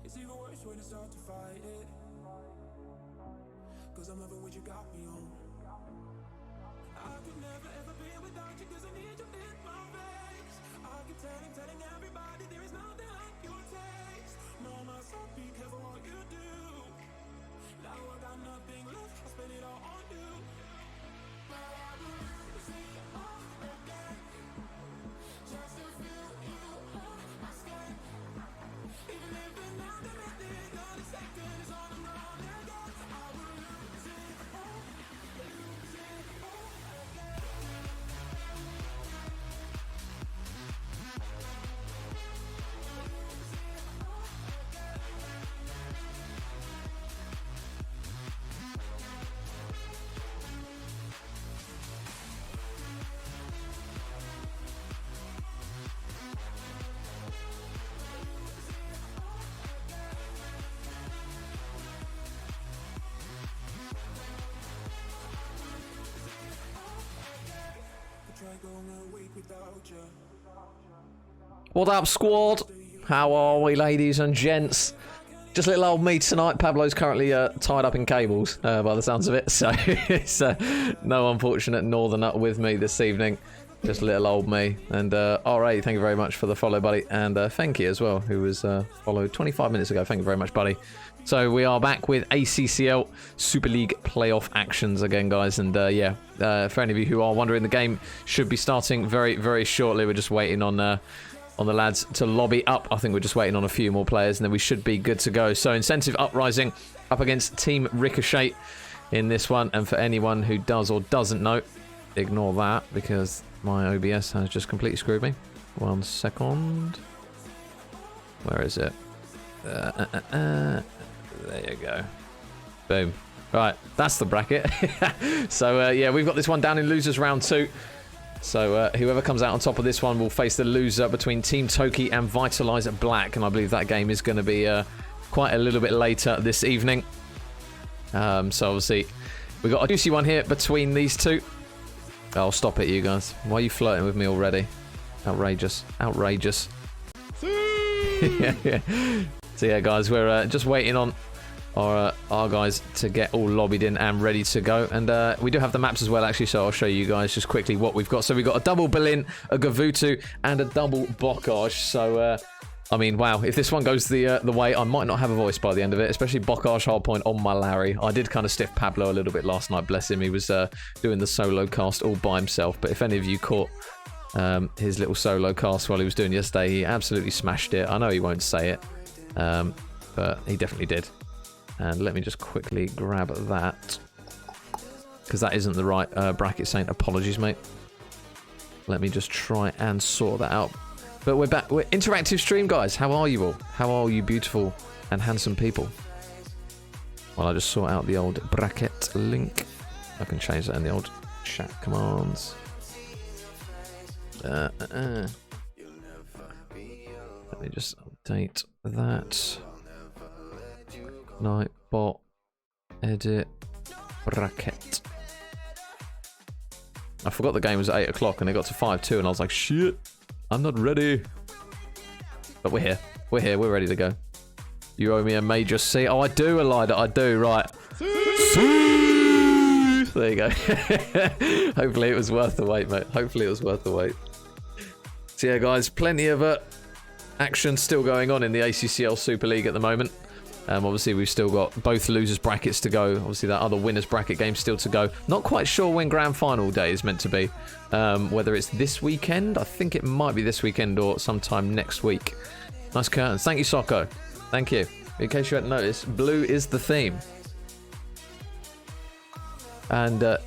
It's even worse when it's hard to fight it. Cause I'm loving what you got me on. I could never ever be without you, cause I need you in my face. I keep telling everybody there is nothing like your taste. Mama, so be careful what you do. Now I got nothing left, I spend it all on you. Now I will lose it all again, just to feel you on my skin. Even if another minute, another second is all I'm wrong again. I will lose it all again. What up, squad? How are we, ladies and gents? Just little old me tonight. Pablo's currently tied up in cables, by the sounds of it. So it's no unfortunate northerner with me this evening. Just little old me. And R8, thank you very much for the follow, buddy. And thank you as well, who was followed 25 minutes ago. Thank you very much, buddy. So we are back with ACCL Super League playoff actions again, guys. And yeah, for any of you who are wondering, the game should be starting very, very shortly. We're just waiting on the lads to lobby up. I think we're just waiting on a few more players, and then we should be good to go. So Incentive Uprising up against Team Ricochet in this one. And for anyone who does or doesn't know, ignore that, because my OBS has just completely screwed me. 1 second. Where is it? There you go. Boom. Right, that's the bracket. So, yeah, we've got this one down in losers round 2. So, whoever comes out on top of this one will face the loser between Team Toki and Vitalize Black. And I believe that game is going to be quite a little bit later this evening. So, obviously, we've got a juicy one here between these two. Oh, stop it, you guys. Why are you flirting with me already? Outrageous. Outrageous. Yeah. So, yeah, guys, we're just waiting on our guys to get all lobbied in and ready to go. And we do have the maps as well, actually, so I'll show you guys just quickly what we've got. So we've got a double Berlin, a Gavutu, and a double Bocage. So, I mean, wow, if this one goes the way, I might not have a voice by the end of it, especially Bocage hardpoint on my Larry. I did kind of stiff Pablo a little bit last night, bless him. He was doing the solo cast all by himself. But if any of you caught his little solo cast while he was doing yesterday, he absolutely smashed it. I know he won't say it, but he definitely did. And let me just quickly grab that, because that isn't the right bracket, Saint. Apologies, mate. Let me just try and sort that out. But we're back. We're interactive stream, guys. How are you all? How are you beautiful and handsome people? Well, I just sort out the old bracket link. I can change that in the old chat commands. Let me just update that. Nightbot, edit, bracket. I forgot the game was at 8 o'clock and it got to 5-2 and I was like, shit, I'm not ready. But we're here. We're here. We're ready to go. You owe me a major C. Oh, I do, Elida. I do, right. There you go. Hopefully it was worth the wait, mate. Hopefully it was worth the wait. So yeah, guys, plenty of action still going on in the ACCL Super League at the moment. Obviously, we've still got both losers brackets to go. Obviously, that other winners bracket game still to go. Not quite sure when grand final day is meant to be. Whether it's this weekend. I think it might be this weekend or sometime next week. Nice curtains. Thank you, Socko. Thank you. In case you hadn't noticed, blue is the theme. And,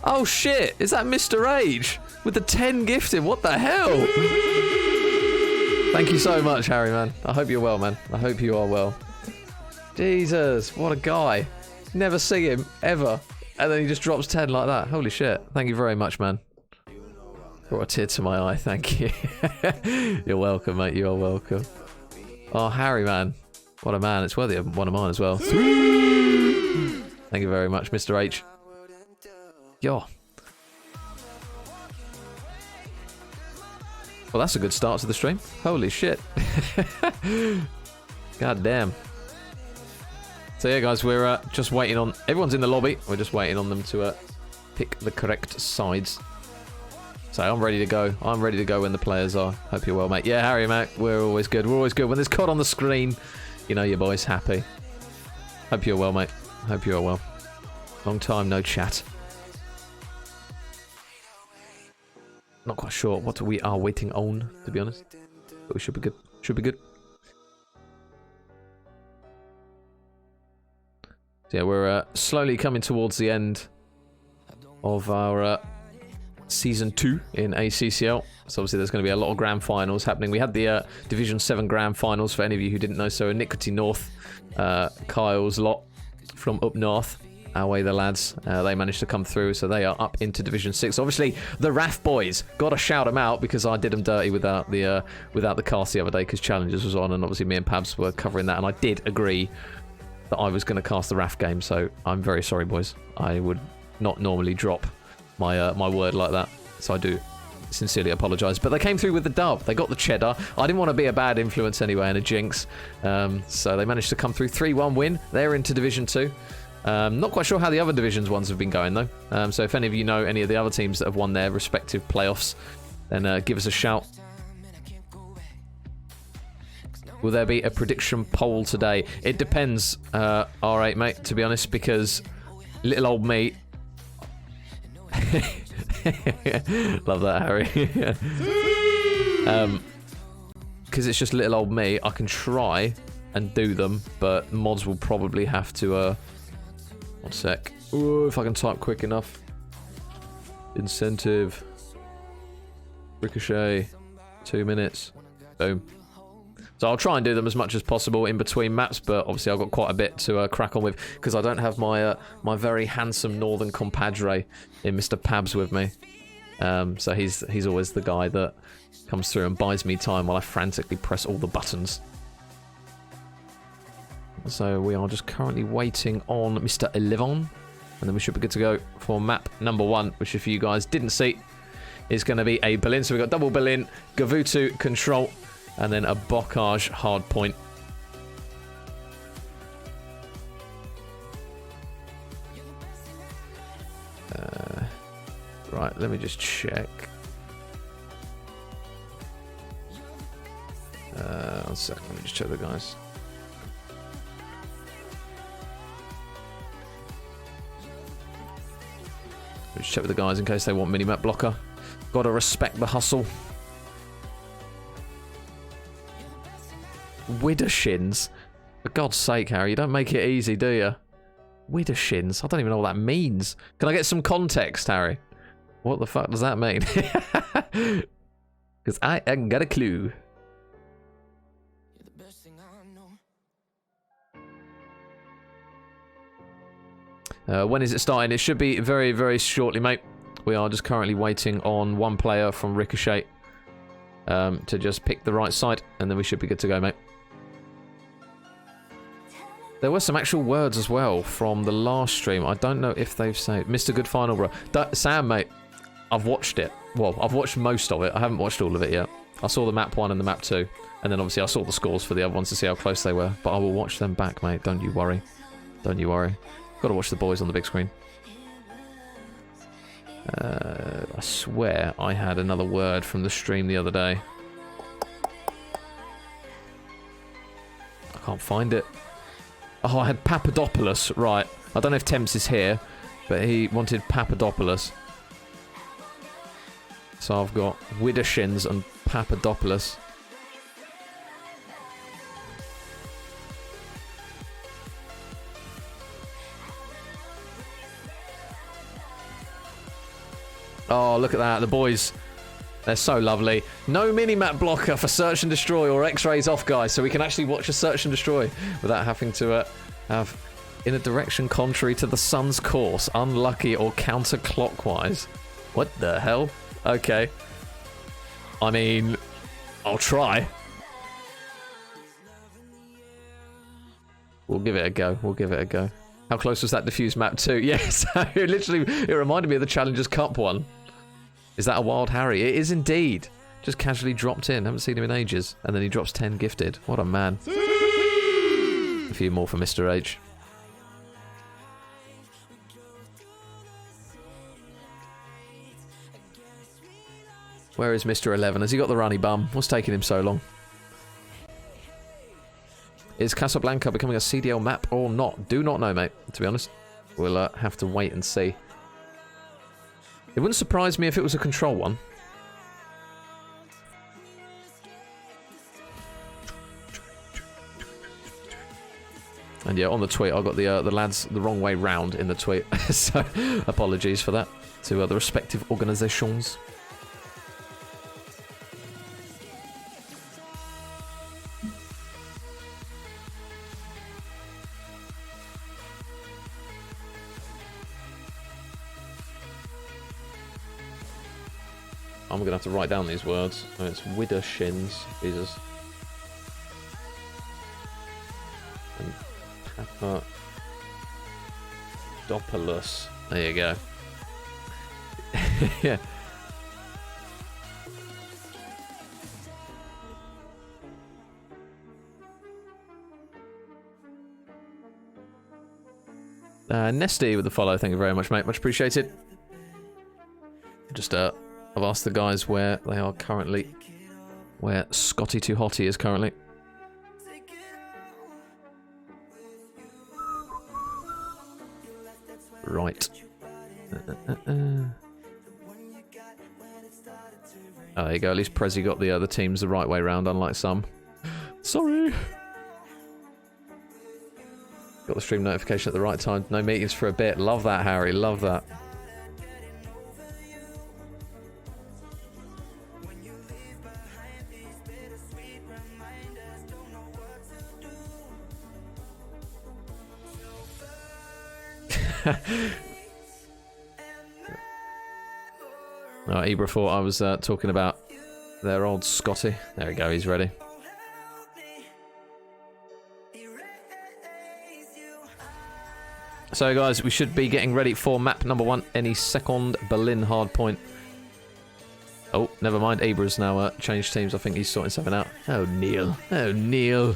oh shit! Is that Mr. Age? With the 10 gifted? What the hell? Thank you so much, Harry, man. I hope you're well, man. I hope you are well. Jesus, what a guy. Never see him, ever. And then he just drops 10 like that. Holy shit. Thank you very much, man. Brought a tear to my eye, thank you. You're welcome, mate. You are welcome. Oh, Harry, man. What a man. It's worthy of one of mine as well. Thank you very much, Mr. H. Yo. Well, that's a good start to the stream. Holy shit. God damn. So yeah, guys, we're just waiting on... Everyone's in the lobby. We're just waiting on them to pick the correct sides. So I'm ready to go. I'm ready to go when the players are. Hope you're well, mate. Yeah, Harry, mate, we're always good. We're always good. When there's COD on the screen, you know your boy's happy. Hope you're well, mate. Hope you're well. Long time no chat. Not quite sure what we are waiting on, to be honest. But we should be good. Should be good. So yeah, we're slowly coming towards the end of our Season 2 in ACCL. So obviously there's going to be a lot of grand finals happening. We had the Division 7 grand finals, for any of you who didn't know. So Iniquity North, Kyle's lot from up north, our way the lads, they managed to come through, so they are up into Division 6. Obviously the RAF boys, gotta shout them out, because I did them dirty without the cast the other day, because Challenges was on, and obviously me and Pabs were covering that, and I did agree that I was going to cast the RAF game, so I'm very sorry, boys. I would not normally drop my my word like that, so I do sincerely apologise. But they came through with the dub. They got the cheddar. I didn't want to be a bad influence anyway and a jinx, so they managed to come through. 3-1 win. They're into Division 2. Not quite sure how the other Divisions ones have been going, though. So if any of you know any of the other teams that have won their respective playoffs, then give us a shout. Will there be a prediction poll today? It depends, R8, mate, to be honest, because little old me... Love that, Harry. Because it's just little old me, I can try and do them, but mods will probably have to... One sec. Ooh, if I can type quick enough. Incentive. Ricochet. 2 minutes. Boom. So I'll try and do them as much as possible in between maps, but obviously I've got quite a bit to crack on with, because I don't have my my very handsome northern compadre in Mr. Pabs with me. So he's always the guy that comes through and buys me time while I frantically press all the buttons. So we are just currently waiting on Mr. 11, and then we should be good to go for map number 1, which if you guys didn't see, is going to be a Berlin. So we've got double Berlin, Gavutu control, and then a Bocage hard point. Right, let me just check. 1 second, let me just check the guys. Just check with the guys in case they want minimap blocker. Gotta respect the hustle. Widdershins. For God's sake, Harry, you don't make it easy, do you? Widdershins. I don't even know what that means. Can I get some context, Harry? What the fuck does that mean? Because I ain't got a clue. When is it starting? It should be very, very shortly, mate. We are just currently waiting on one player from Ricochet to just pick the right side, and then we should be good to go, mate. There were some actual words as well from the last stream. I don't know if they've said... Mr. Good Final, bro. Sam, mate, I've watched it. Well, I've watched most of it. I haven't watched all of it yet. I saw the map 1 and the map 2, and then obviously I saw the scores for the other ones to see how close they were. But I will watch them back, mate. Don't you worry. Don't you worry. Got to watch the boys on the big screen. I swear I had another word from the stream the other day. I can't find it. Oh, I had Papadopoulos. Right. I don't know if Temps is here, but he wanted Papadopoulos. So I've got Widdershins and Papadopoulos. Oh, look at that. The boys, they're so lovely. No minimap blocker for Search and Destroy or X-Rays off, guys, so we can actually watch a Search and Destroy without having to have in a direction contrary to the sun's course, unlucky or counterclockwise. What the hell? Okay. I mean, I'll try. We'll give it a go. We'll give it a go. How close was that diffuse map 2? Yes, it reminded me of the Challengers Cup one. Is that a Wild Harry? It is indeed. Just casually dropped in. Haven't seen him in ages. And then he drops 10 gifted. What a man. A few more for Mr. H. Where is Mr. 11? Has he got the runny bum? What's taking him so long? Is Casablanca becoming a CDL map or not? Do not know, mate, to be honest. We'll have to wait and see. It wouldn't surprise me if it was a control one. And yeah, on the tweet, I got the lads the wrong way round in the tweet. So, apologies for that to the respective organisations. I'm going to have to write down these words. Oh, it's widder shins. Jesus. And Papadopoulos. There you go. Yeah. Nesty with the follow. Thank you very much, mate. Much appreciated. Just I've asked the guys where they are currently, where Scotty Too Hottie is currently. Right. Oh, there you go. At least Prezi got the teams the right way round, unlike some. Sorry. Got the stream notification at the right time. No meetings for a bit. Love that, Harry. Love that. Ibra thought I was talking about their old Scotty. There we go, he's ready. So guys, we should be getting ready for map number 1 any second. Berlin hardpoint. Oh, never mind, Ibra's now changed teams. I think he's sorting something out. Oh, Neil. Oh, Neil.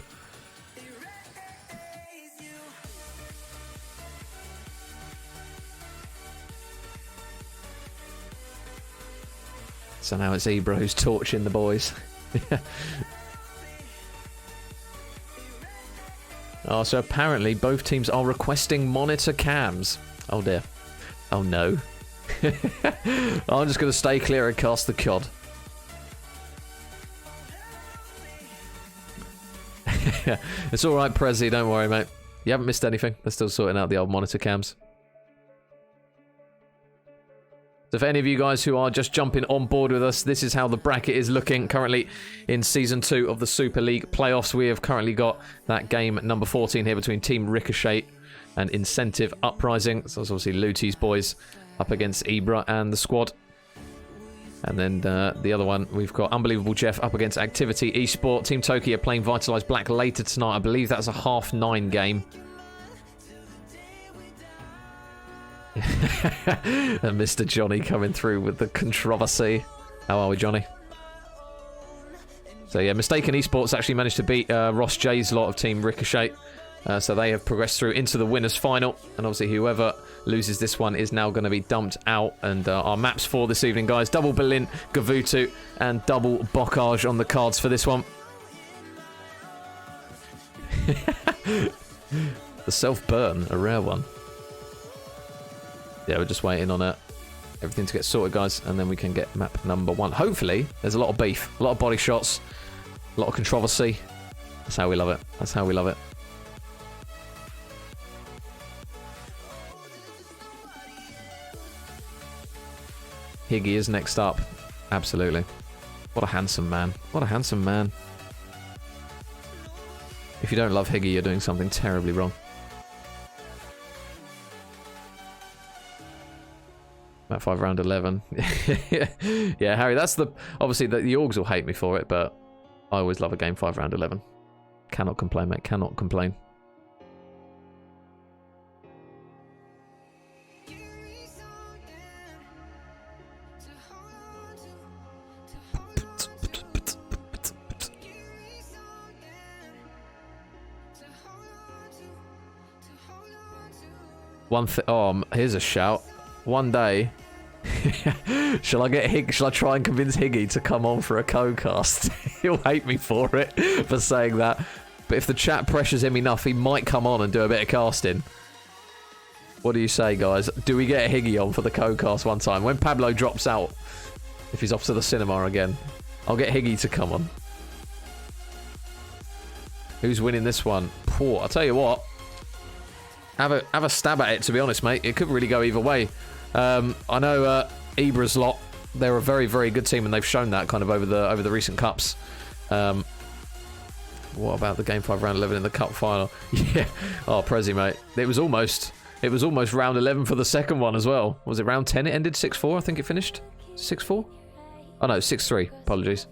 So now it's Ibra who's torching the boys. Oh, so apparently both teams are requesting monitor cams. Oh dear. Oh no. I'm just going to stay clear and cast the COD. It's alright, Prezi, don't worry, mate. You haven't missed anything. They're still sorting out the old monitor cams. So for any of you guys who are just jumping on board with us, this is how the bracket is looking currently in Season 2 of the Super League playoffs. We have currently got that game number 14 here between Team Ricochet and Incentive Uprising. So it's obviously Luti's boys up against Ibra and the squad. And then the other one, we've got Unbelievable Jeff up against Activity Esport. Team Toki are playing Vitalised Black later tonight. I believe that's a 9:30 game. And Mr. Johnny coming through with the controversy. How are we, Johnny? So yeah, Mistaken Esports actually managed to beat Ross J's lot of Team Ricochet. So they have progressed through into the winners final. And obviously whoever loses this one is now going to be dumped out. And our maps for this evening, guys. Double Berlin, Gavutu, and double Bocage on the cards for this one. The self-burn, a rare one. Yeah, we're just waiting on everything to get sorted, guys, and then we can get map number 1. Hopefully, there's a lot of beef, a lot of body shots, a lot of controversy. That's how we love it. That's how we love it. Higgy is next up. Absolutely. What a handsome man. What a handsome man. If you don't love Higgy, you're doing something terribly wrong. Map 5 round 11. Yeah, Harry, that's the... Obviously, the orgs will hate me for it, but I always love a game 5 round 11. Cannot complain, mate. Cannot complain. Oh, here's a shout. One day, Shall I try and convince Higgy to come on for a co-cast? He'll hate me for it, for saying that. But if the chat pressures him enough, he might come on and do a bit of casting. What do you say, guys? Do we get Higgy on for the co-cast one time? When Pablo drops out, if he's off to the cinema again, I'll get Higgy to come on. Who's winning this one? Poor. I'll tell you what. Have a stab at it, to be honest, mate. It could really go either way. I know Ibra's lot, they're a very, very good team, and they've shown that kind of over the recent cups. What about the Game 5 round 11 in the cup final? Yeah. Oh, Prezi, mate. It was almost round 11 for the second one as well. Was it round 10 it ended? 6-4, I think it finished. 6-4? Oh no, 6-3. Apologies.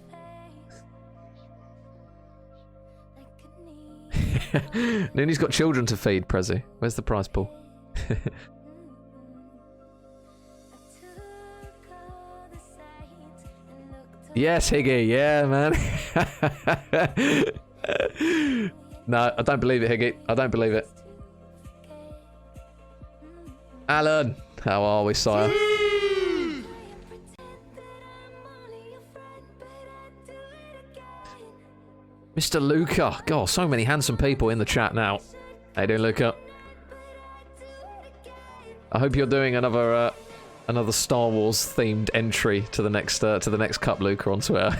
Nooney's got children to feed, Prezi. Where's the prize pool? Yes, Higgy. Yeah, man. No, I don't believe it, Higgy. I don't believe it. Alan, how are we, sire? Mr. Luca. God, so many handsome people in the chat now. How you doing, Luca? I hope you're doing another Star Wars themed entry to the next cup, Luca, on Twitter.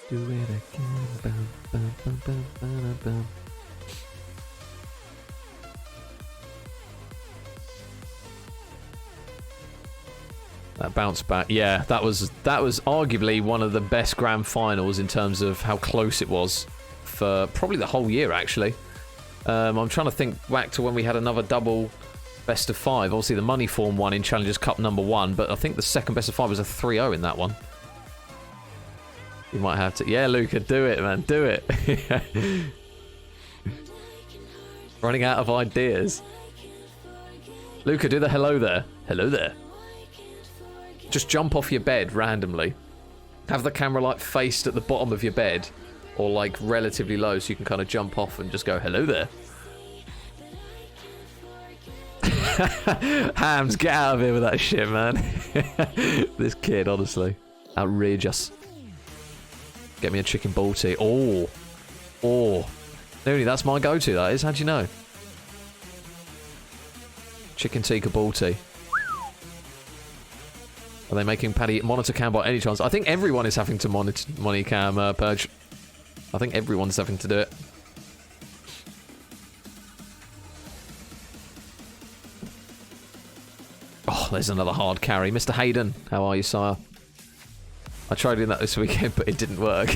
Do it again. Bum, bum, bum, bum, bum, bum. That bounce back, yeah, that was arguably one of the best grand finals in terms of how close it was for probably the whole year, actually. I'm trying to think back to when we had another double best of 5. Obviously, the money form one in Challengers Cup number 1, but I think the second best of 5 was a 3-0 in that one. You might have to, yeah, Luca, do it, man, do it. Running out of ideas. Luca, do the hello there. Hello there. Just jump off your bed randomly. Have the camera like faced at the bottom of your bed, or like relatively low, so you can kind of jump off and just go, hello there. Hams, get out of here with that shit, man. This kid, honestly. Outrageous. Get me a chicken balti. Oh. Nooney, that's my go-to, that is. How'd you know? Chicken tikka balti. Are they making Paddy monitor cam by any chance? I think everyone is having to monitor cam, Purge. I think everyone's having to do it. Oh, there's another hard carry. Mr. Hayden, how are you, sire? I tried doing that this weekend, but it didn't work.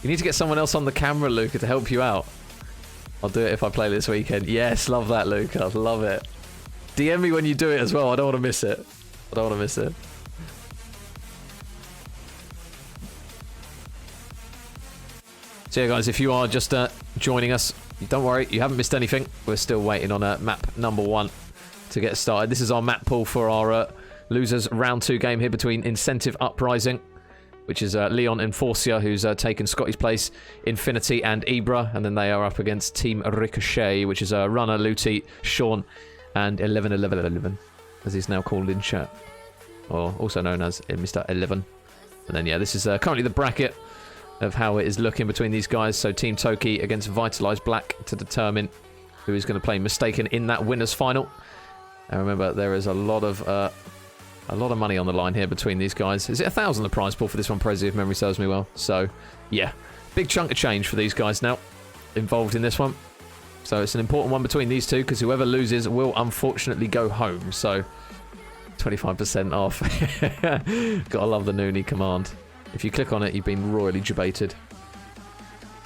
You need to get someone else on the camera, Luca, to help you out. I'll do it if I play this weekend. Yes, love that, Luca. Love it. DM me when you do it as well. I don't want to miss it. I don't want to miss it. So yeah, guys, if you are just joining us, don't worry, you haven't missed anything. We're still waiting on map number 1 to get started. This is our map pool for our losers round 2 game here between Incentive Uprising, which is Leon Enforcia, who's taken Scotty's place, Infinity and Ibra, and then they are up against Team Ricochet, which is Runner, Luti, Sean, and 11, as he's now called in chat, or also known as Mr. 11. And then, yeah, this is currently the bracket of how it is looking between these guys. So Team Toki against Vitalized Black to determine who is going to play Mistaken in that winners final. And remember, there is a lot of money on the line here between these guys. Is it 1,000 the prize pool for this one, Prezi, if memory serves me well? So, yeah, big chunk of change for these guys now involved in this one. So it's an important one between these two, because whoever loses will unfortunately go home. So 25% off. Gotta love the Noonie command. If you click on it, you've been royally debated,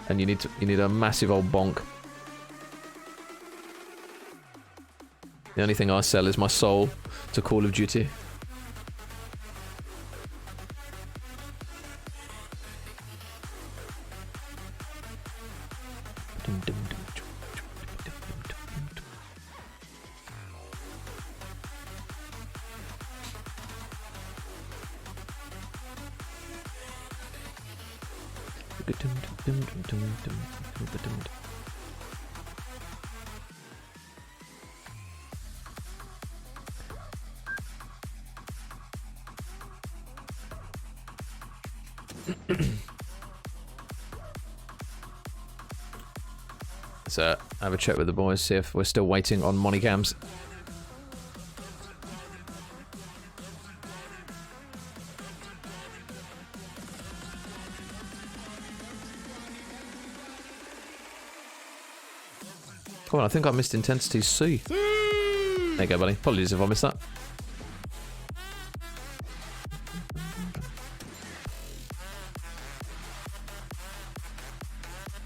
and you need a massive old bonk. The only thing I sell is my soul to Call of Duty. So have a chat with the boys, see if we're still waiting on Monicams. Come on, I think I missed Intensity C. There you go, buddy. Apologies if I missed that.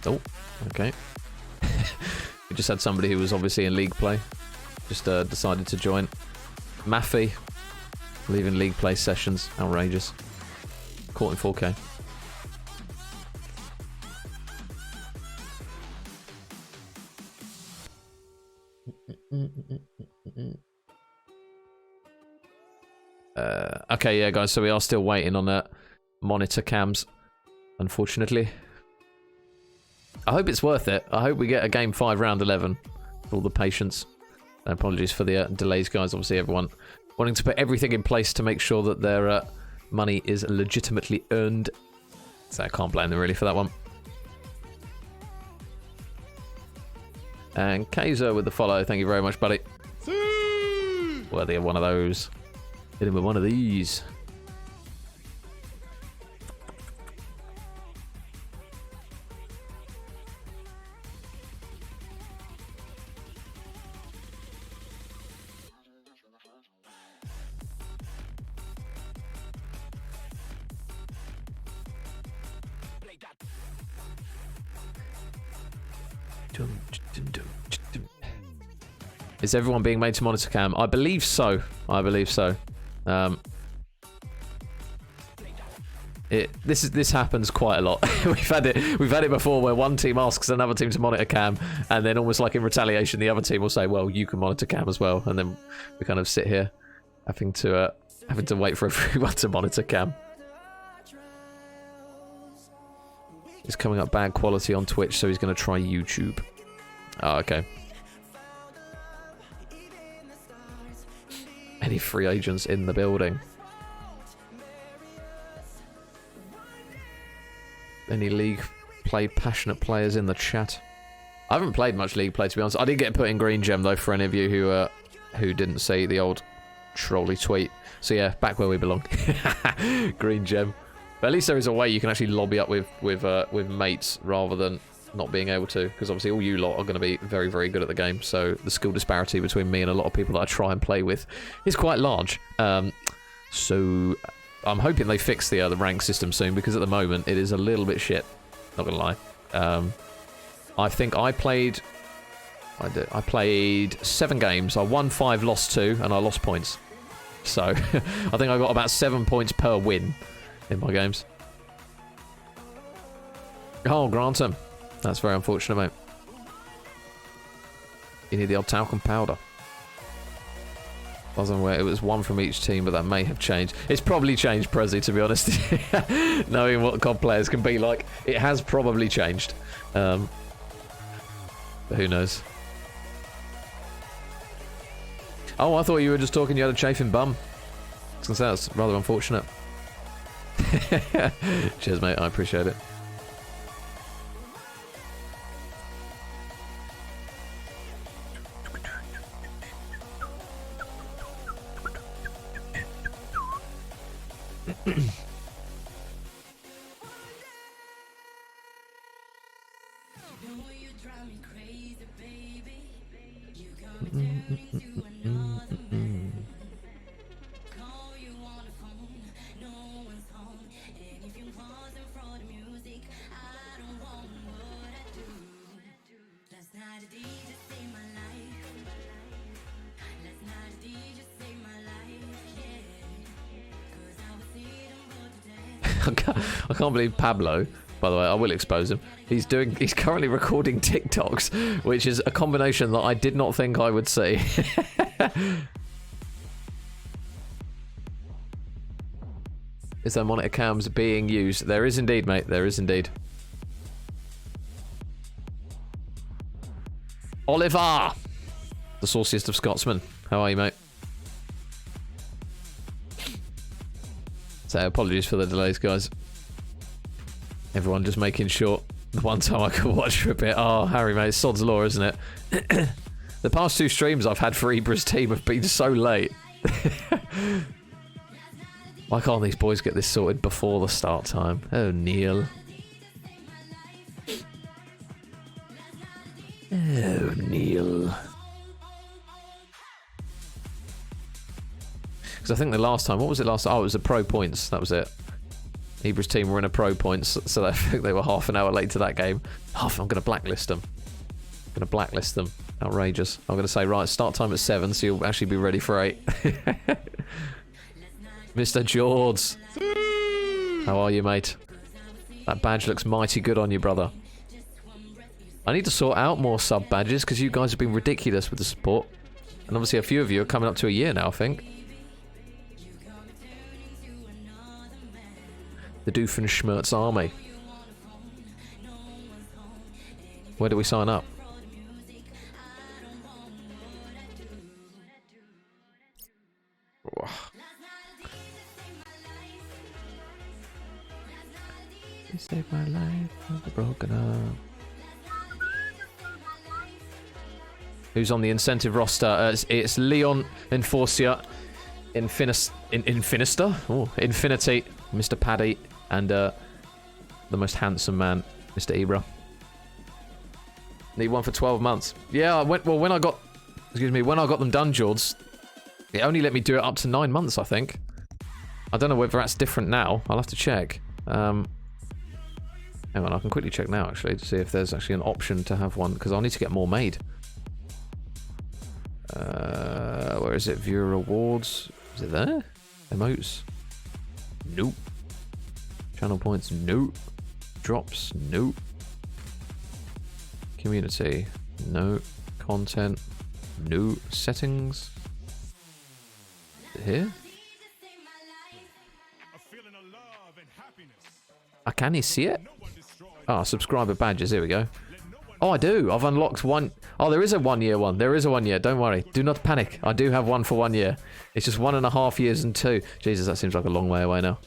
Oh, okay. We just had somebody who was obviously in league play. Just decided to join. Maffy. Leaving league play sessions. Outrageous. Caught in 4K. Okay, yeah, guys, so we are still waiting on monitor cams, unfortunately. I hope it's worth it. I hope we get a Game 5 Round 11 for all the patience. And apologies for the delays, guys. Obviously, everyone wanting to put everything in place to make sure that their money is legitimately earned. So I can't blame them, really, for that one. And Kaiser with the follow. Thank you very much, buddy. Worthy of one of those. Hit him with one of these. Is everyone being made to monitor cam? I believe so. I believe so. This happens quite a lot. we've had it before where one team asks another team to monitor cam, and then almost like in retaliation, the other team will say, "Well, you can monitor cam as well," and then we kind of sit here having to wait for everyone to monitor cam. It's coming up bad quality on Twitch, so he's going to try YouTube. Oh, okay. Any free agents in the building? Any league play passionate players in the chat? I haven't played much league play, to be honest. I did get put in green gem though for any of you who didn't see the old trolley tweet. So yeah, back where we belong. Green gem. But at least there is a way you can actually lobby up with mates rather than not being able to, because obviously all you lot are going to be very, very good at the game. So the skill disparity between me and a lot of people that I try and play with is quite large. So I'm hoping they fix the rank system soon, because at the moment it is a little bit shit. Not gonna lie. I think I played 7 games. I won 5, lost 2, and I lost points. So I think I got about 7 points per win in my games. Oh, Grantham. That's very unfortunate, mate. You need the odd talcum powder. I wasn't aware it was 1 from each team, but that may have changed. It's probably changed, Prezi, to be honest. Knowing what COD players can be like, it has probably changed. But who knows? Oh, I thought you were just talking you had a chafing bum. I was going to say, that's rather unfortunate. Cheers, mate. I appreciate it. I can't believe Pablo, by the way, I will expose him. He's currently recording TikToks, which is a combination that I did not think I would see. Is there monitor cams being used? There is indeed, mate. There is indeed. Oliver! The sauciest of Scotsmen. How are you, mate? So, apologies for the delays, guys. Everyone just making sure the one time I could watch for a bit. Oh, Harry, mate, it's sod's law, isn't it? The past 2 streams I've had for Ibra's team have been so late. Why can't these boys get this sorted before the start time? Oh, Neil. Oh, Neil. Because I think the last time, what was it last time? Oh, it was a pro points. That was it. Ibra's team were in a pro points, so I think they were half an hour late to that game. I'm going to blacklist them. I'm going to blacklist them. Outrageous. I'm going to say, right, start time at 7, so you'll actually be ready for 8. Mr. George. How are you, mate? That badge looks mighty good on you, brother. I need to sort out more sub badges, because you guys have been ridiculous with the support. And obviously a few of you are coming up to a year now, I think. The Doofenshmirtz army. Where do we sign up? You saved my life from the broken arm. Who's on the incentive roster? It's Leon, Enforcer, Infinister? Oh, Infinity, Mr. Paddy, and the most handsome man, Mr. Ibra. Need one for 12 months. Yeah, when I got them done, George, it only let me do it up to 9 months, I think. I don't know whether that's different now. I'll have to check. Hang on, I can quickly check now, actually, to see if there's actually an option to have one, because I'll need to get more made. Where is it? Viewer rewards. Is it there? Emotes. Nope. Channel points. Nope. Drops. Nope. Community. Nope. Content. Nope. Settings. Is it here? Can you see it? Ah, subscriber badges. Here we go. Oh, I do. I've unlocked one. Oh, there is a 1 year one. There is a 1 year. Don't worry. Do not panic. I do have one for 1 year. It's just 1.5 years and 2. Jesus, that seems like a long way away now.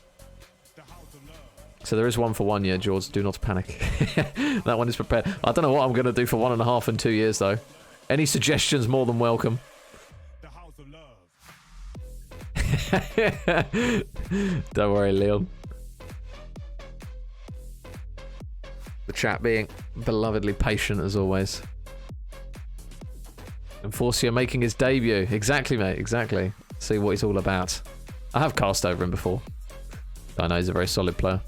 So there is one for 1 year, George. Do not panic. That one is prepared. I don't know what I'm going to do for 1.5 and 2 years, though. Any suggestions, more than welcome. Don't worry, Leon. The chat being belovedly patient as always. Enforcer making his debut. Exactly, mate. Exactly. See what he's all about. I have cast over him before. I know he's a very solid player.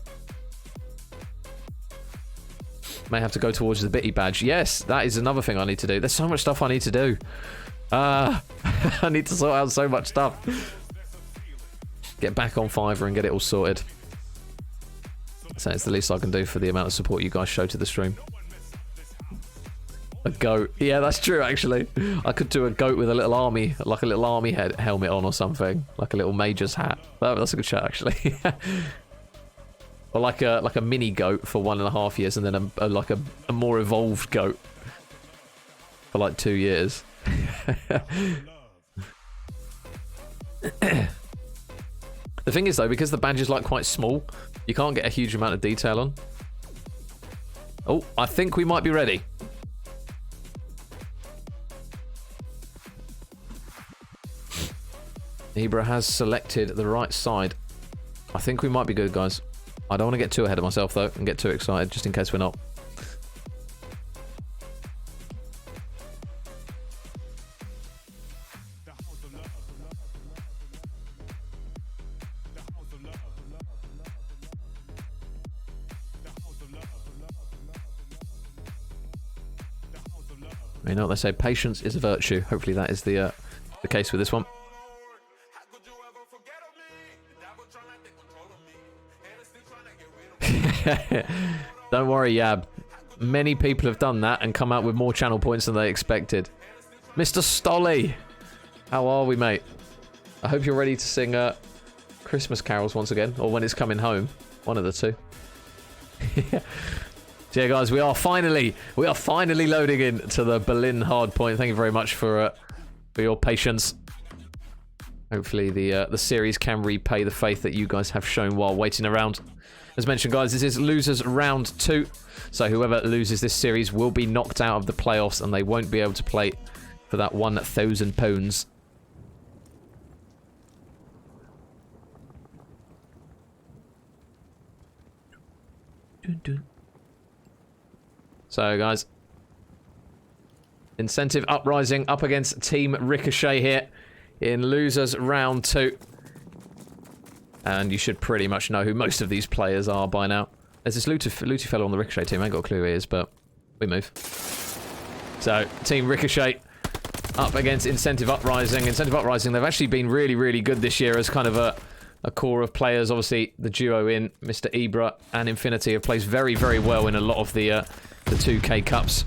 May have to go towards the bitty badge. Yes, that is another thing I need to do. There's so much stuff I need to do. I need to sort out so much stuff. Get back on Fiverr and get it all sorted. So it's the least I can do for the amount of support you guys show to the stream. A goat. Yeah, that's true, actually. I could do a goat with a little army, like a little army helmet on or something. Like a little major's hat. That's a good shout, actually. Or like a mini goat for 1.5 years, and then a more evolved goat for like 2 years. The thing is, though, because the badge is like quite small, you can't get a huge amount of detail on. Oh, I think we might be ready. Ibra has selected the right side. I think we might be good, guys. I don't want to get too ahead of myself, though, and get too excited, just in case we're not. You know what they say, patience is a virtue. Hopefully that is the case with this one. Don't worry, Yab. Many people have done that and come out with more channel points than they expected. Mr. Stolly! How are we, mate? I hope you're ready to sing Christmas carols once again, or when it's coming home. One of the two. So yeah, guys, we are finally loading in to the Berlin hardpoint. Thank you very much for your patience. Hopefully the series can repay the faith that you guys have shown while waiting around. As mentioned, guys, this is losers round 2. So whoever loses this series will be knocked out of the playoffs and they won't be able to play for that £1,000. So, guys, Incentive Uprising up against Team Ricochet here in losers round 2. And you should pretty much know who most of these players are by now. There's this Looty fellow on the Ricochet team. I ain't got a clue who he is, but we move. So, Team Ricochet up against Incentive Uprising. Incentive Uprising, they've actually been really, really good this year as kind of a core of players. Obviously, the duo in Mr. Ibra and Infinity have played very, very well in a lot of the 2K Cups.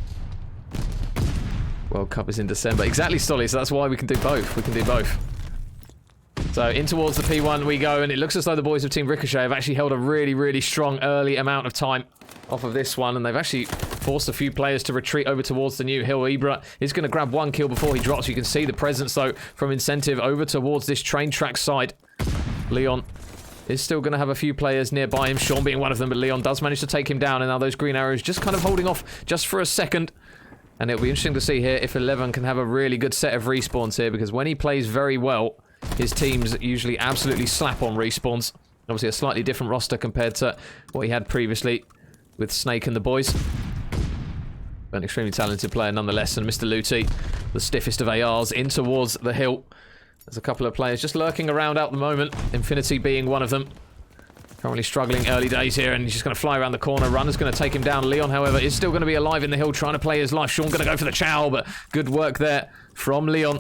World Cup is in December. Exactly, Stolly, so that's why we can do both. We can do both. So, in towards the P1 we go, and it looks as though the boys of Team Ricochet have actually held a really, really strong early amount of time off of this one, and they've actually forced a few players to retreat over towards the new hill. Ibra is going to grab one kill before he drops. You can see the presence, though, from Incentive over towards this train track side. Leon is still going to have a few players nearby him, Sean being one of them, but Leon does manage to take him down, and now those green arrows just kind of holding off just for a second. And it'll be interesting to see here if 11 can have a really good set of respawns here, because when he plays very well, his teams usually absolutely slap on respawns. Obviously a slightly different roster compared to what he had previously with Snake and the boys. But an extremely talented player nonetheless, and Mr. Looty, the stiffest of ARs, in towards the hill. There's a couple of players just lurking around at the moment, Infinity being one of them. Currently struggling early days here, and he's just going to fly around the corner. Runner's going to take him down. Leon, however, is still going to be alive in the hill, trying to play his life. Sean going to go for the chow, but good work there from Leon.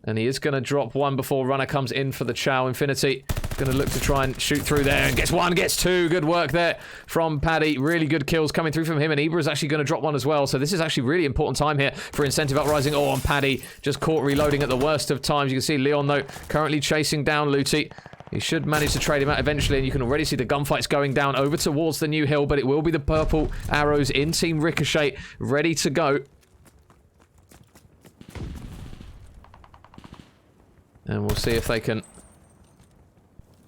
And he is going to drop one before Runner comes in for the chow. Infinity going to look to try and shoot through there, and gets one, gets two. Good work there from Paddy. Really good kills coming through from him, and Ibra is actually going to drop one as well. So this is actually really important time here for Incentive Uprising. Oh, and Paddy just caught reloading at the worst of times. You can see Leon, though, currently chasing down Looty. He should manage to trade him out eventually, and you can already see the gunfights going down over towards the new hill, but it will be the purple arrows in Team Ricochet ready to go. And we'll see if they can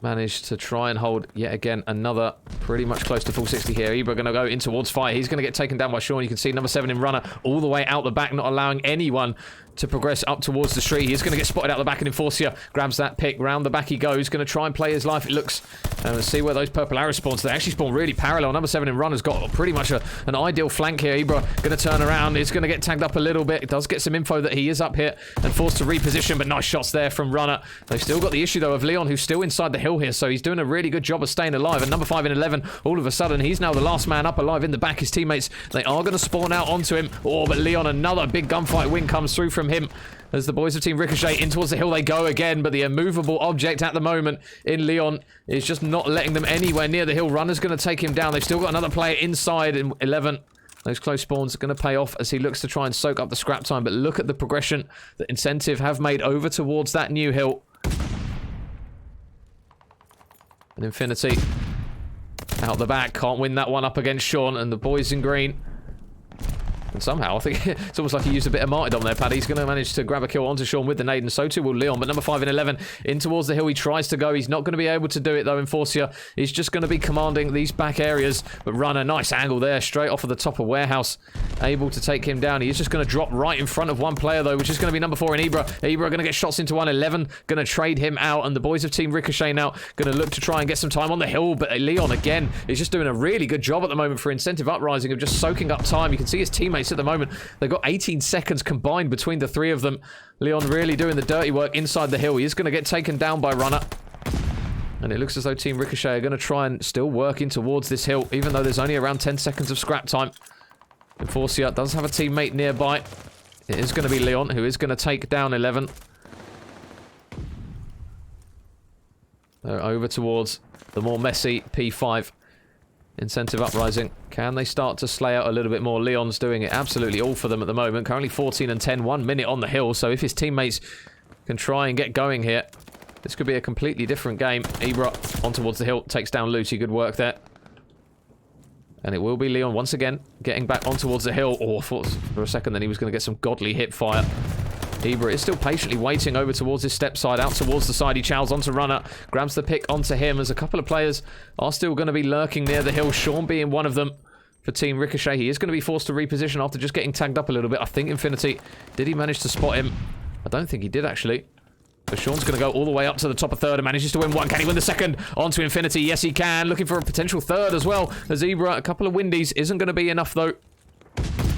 manage to try and hold yet again another pretty much close to full 60 here. Ibra going to go in towards fire. He's going to get taken down by Sean. You can see number 7 in Runner all the way out the back, not allowing anyone to progress up towards the street. He's going to get spotted out the back, and Enforcer grabs that pick. Round the back he goes. Going to try and play his life, it looks. And we'll see where those purple arrows spawn. So they actually spawn really parallel. Number 7 in Runner's got pretty much an ideal flank here. Ibra going to turn around. He's going to get tagged up a little bit. It does get some info that he is up here and forced to reposition, but nice shots there from Runner. They've still got the issue, though, of Leon, who's still inside the hill here. So he's doing a really good job of staying alive. And number 5 in 11, all of a sudden, he's now the last man up alive in the back. His teammates, they are going to spawn out onto him. Oh, but Leon, another big gunfight win comes through from him. As the boys of Team Ricochet in towards the hill they go again, but the immovable object at the moment in Leon is just not letting them anywhere near the hill. Runner's going to take him down. They've still got another player inside in 11. Those close spawns are going to pay off as he looks to try and soak up the scrap time, but look at the progression that Incentive have made over towards that new hill. And Infinity out the back, can't win that one up against Sean and the boys in green. And somehow, I think it's almost like he used a bit of martyrdom there, Paddy. He's going to manage to grab a kill onto Sean with the nade, and so too will Leon. But number 5 in 11 in towards the hill. He tries to go. He's not going to be able to do it, though. Enforcer is just going to be commanding these back areas. But Runner, nice angle there, straight off of the top of Warehouse. Able to take him down. He is just going to drop right in front of one player, though, which is going to be number 4 in Ibra. Ibra going to get shots into 111. Going to trade him out. And the boys of Team Ricochet now going to look to try and get some time on the hill. But Leon, again, is just doing a really good job at the moment for Incentive Uprising of just soaking up time. You can see his teammates at the moment. They've got 18 seconds combined between the three of them. Leon really doing the dirty work inside the hill. He is going to get taken down by Runner. And it looks as though Team Ricochet are going to try and still work in towards this hill, even though there's only around 10 seconds of scrap time. Enforcer does have a teammate nearby. It is going to be Leon, who is going to take down 11. They're over towards the more messy P5. Incentive Uprising. Can they start to slay out a little bit more? Leon's doing it absolutely all for them at the moment. Currently 14 and 10, 1 minute on the hill. So if his teammates can try and get going here, this could be a completely different game. Ibra on towards the hill, takes down Lucy. Good work there. And it will be Leon once again getting back on towards the hill. Oh, I thought for a second then he was going to get some godly hip fire. Ibra is still patiently waiting over towards his step side, out towards the side. He chows onto Runner, grabs the pick onto him as a couple of players are still going to be lurking near the hill. Sean being one of them for Team Ricochet. He is going to be forced to reposition after just getting tagged up a little bit. I think Infinity, did he manage to spot him? I don't think he did actually. So Sean's going to go all the way up to the top of third and manages to win one. Can he win the second? Onto Infinity. Yes, he can. Looking for a potential third as well. As Ibra, a couple of windies isn't going to be enough though,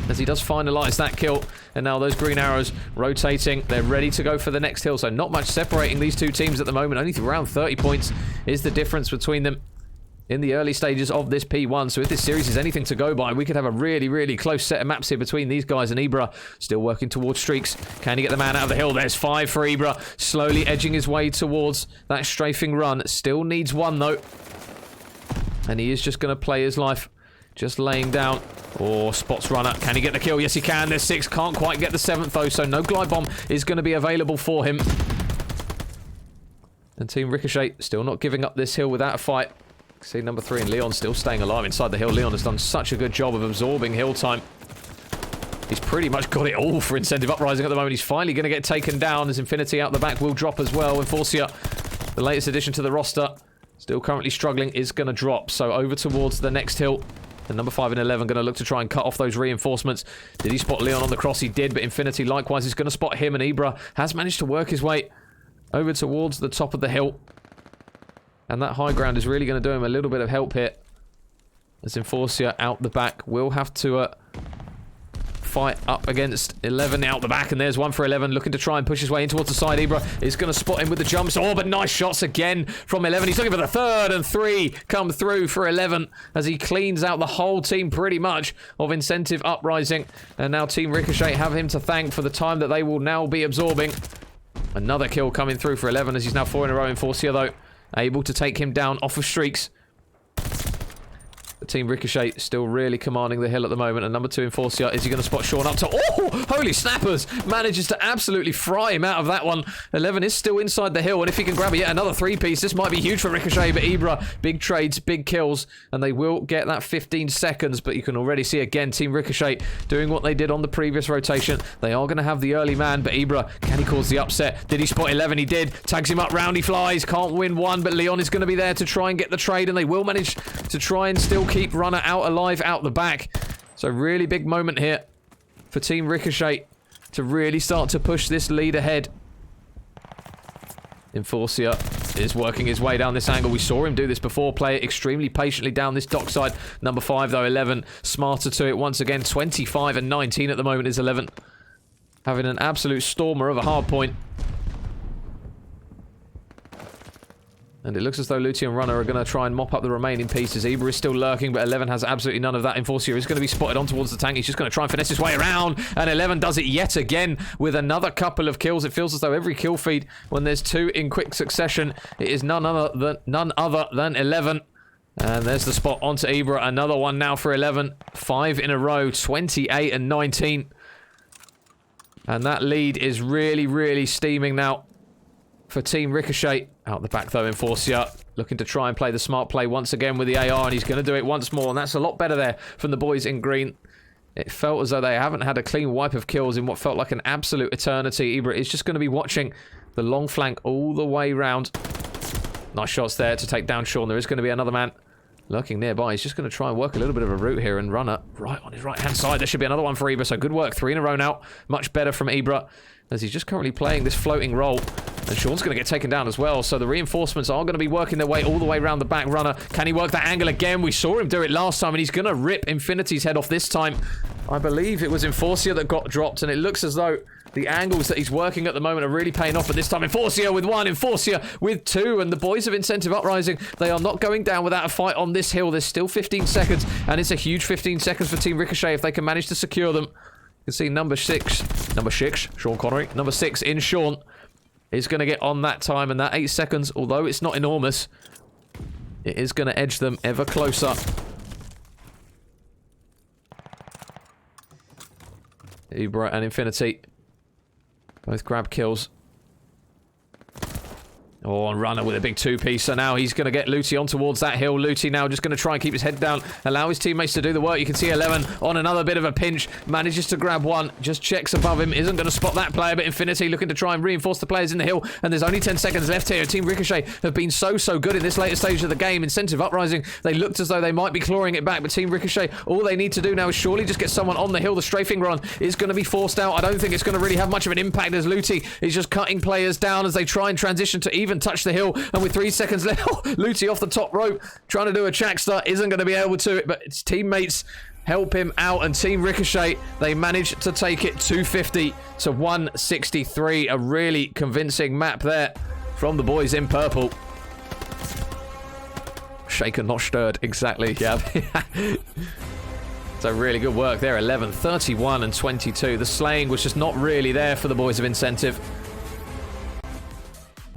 as he does finalise that kill. And now those green arrows rotating. They're ready to go for the next hill. So not much separating these two teams at the moment. Only around 30 points is the difference between them in the early stages of this P1. So if this series is anything to go by, we could have a really, really close set of maps here between these guys. And Ibra still working towards streaks. Can he get the man out of the hill? There's 5 for Ibra. Slowly edging his way towards that strafing run. Still needs 1 though. And he is just going to play his life. Just laying down. Oh, spots Runner. Can he get the kill? Yes, he can. There's 6. Can't quite get the 7th, though, so no glide bomb is going to be available for him. And Team Ricochet still not giving up this hill without a fight. See number 3 and Leon still staying alive inside the hill. Leon has done such a good job of absorbing hill time. He's pretty much got it all for Incentive Uprising at the moment. He's finally going to get taken down as Infinity out the back will drop as well. Enforcia, the latest addition to the roster, still currently struggling, is going to drop. So over towards the next hill. And number 5 and 11 going to look to try and cut off those reinforcements. Did he spot Leon on the cross? He did, but Infinity likewise is going to spot him, and Ibra has managed to work his way over towards the top of the hill. And that high ground is really going to do him a little bit of help here. As Enforcia out the back will have to fight up against 11 out the back, and there's 1 for 11 looking to try and push his way in towards the side. Ibra is going to spot him with the jumps. Oh, but nice shots again from 11. He's looking for the third, and 3 come through for 11 as he cleans out the whole team pretty much of Incentive Uprising. And now Team Ricochet have him to thank for the time that they will now be absorbing. Another kill coming through for 11 as he's now 4 in a row. Enforcia though able to take him down off of streaks. The Team Ricochet still really commanding the hill at the moment. And number 2 Enforcia, is he going to spot Sean up to... Oh, holy snappers! Manages to absolutely fry him out of that one. 11 is still inside the hill, and if he can grab yet another 3-piece, this might be huge for Ricochet. But Ibra, big trades, big kills, and they will get that 15 seconds. But you can already see again Team Ricochet doing what they did on the previous rotation. They are going to have the early man, but Ibra, can he cause the upset? Did he spot 11? He did. Tags him up, round he flies. Can't win 1, but Leon is going to be there to try and get the trade, and they will manage to try and still keep Runner out alive out the back. So really big moment here for Team Ricochet to really start to push this lead ahead. Enforcia is working his way down this angle. We saw him do this before, play it extremely patiently down this dockside. Number 5 though, 11 smarter to it once again. 25 and 19 at the moment is 11. Having an absolute stormer of a hard point. And it looks as though Luti and Runner are going to try and mop up the remaining pieces. Ibra is still lurking, but 11 has absolutely none of that. Enforcia is going to be spotted on towards the tank. He's just going to try and finesse his way around. And 11 does it yet again with another couple of kills. It feels as though every kill feed, when there's 2 in quick succession, it is none other than 11. And there's the spot onto Ibra. Another one now for 11. 5 in a row, 28 and 19. And that lead is really, really steaming now for Team Ricochet. Out the back though, Enforcia looking to try and play the smart play once again with the AR, and he's going to do it once more, and that's a lot better there from the boys in green. It felt as though they haven't had a clean wipe of kills in what felt like an absolute eternity. Ibra is just going to be watching the long flank all the way round. Nice shots there to take down Sean. There is going to be another man lurking nearby. He's just going to try and work a little bit of a route here, and Runner right on his right-hand side. There should be another one for Ibra, so good work. 3 in a row now. Much better from Ibra, as he's just currently playing this floating role. And Sean's going to get taken down as well, so the reinforcements are going to be working their way all the way around the back. Runner, can he work that angle again? We saw him do it last time, and he's going to rip Infinity's head off this time. I believe it was Enforcia that got dropped, and it looks as though the angles that he's working at the moment are really paying off. But this time, Enforcia with 1, Enforcia with 2, and the boys of Incentive Uprising, they are not going down without a fight on this hill. There's still 15 seconds, and it's a huge 15 seconds for Team Ricochet if they can manage to secure them. You can see number 6, Sean Connery, number 6 in Sean is going to get on that time, and that 8 seconds, although it's not enormous, it is going to edge them ever closer. Ibra and Infinity both grab kills. Oh, and Runner with a big two-piece. So now he's going to get Luty on towards that hill. Luty now just going to try and keep his head down, allow his teammates to do the work. You can see 11 on another bit of a pinch. Manages to grab one. Just checks above him. Isn't going to spot that player, but Infinity looking to try and reinforce the players in the hill. And there's only 10 seconds left here. Team Ricochet have been so good in this later stage of the game. Incentive Uprising, they looked as though they might be clawing it back, but Team Ricochet, all they need to do now is surely just get someone on the hill. The strafing run is going to be forced out. I don't think it's going to really have much of an impact as Luty is just cutting players down as they try and transition to even touch the hill. And with 3 seconds left, Luty off the top rope, trying to do a Chackster, isn't going to be able to, but his teammates help him out, and Team Ricochet, they managed to take it 250 to 163. A really convincing map there from the boys in purple. Shaken, not stirred, exactly, yeah. So really good work there, 11, 31 and 22. The slaying was just not really there for the boys of Incentive.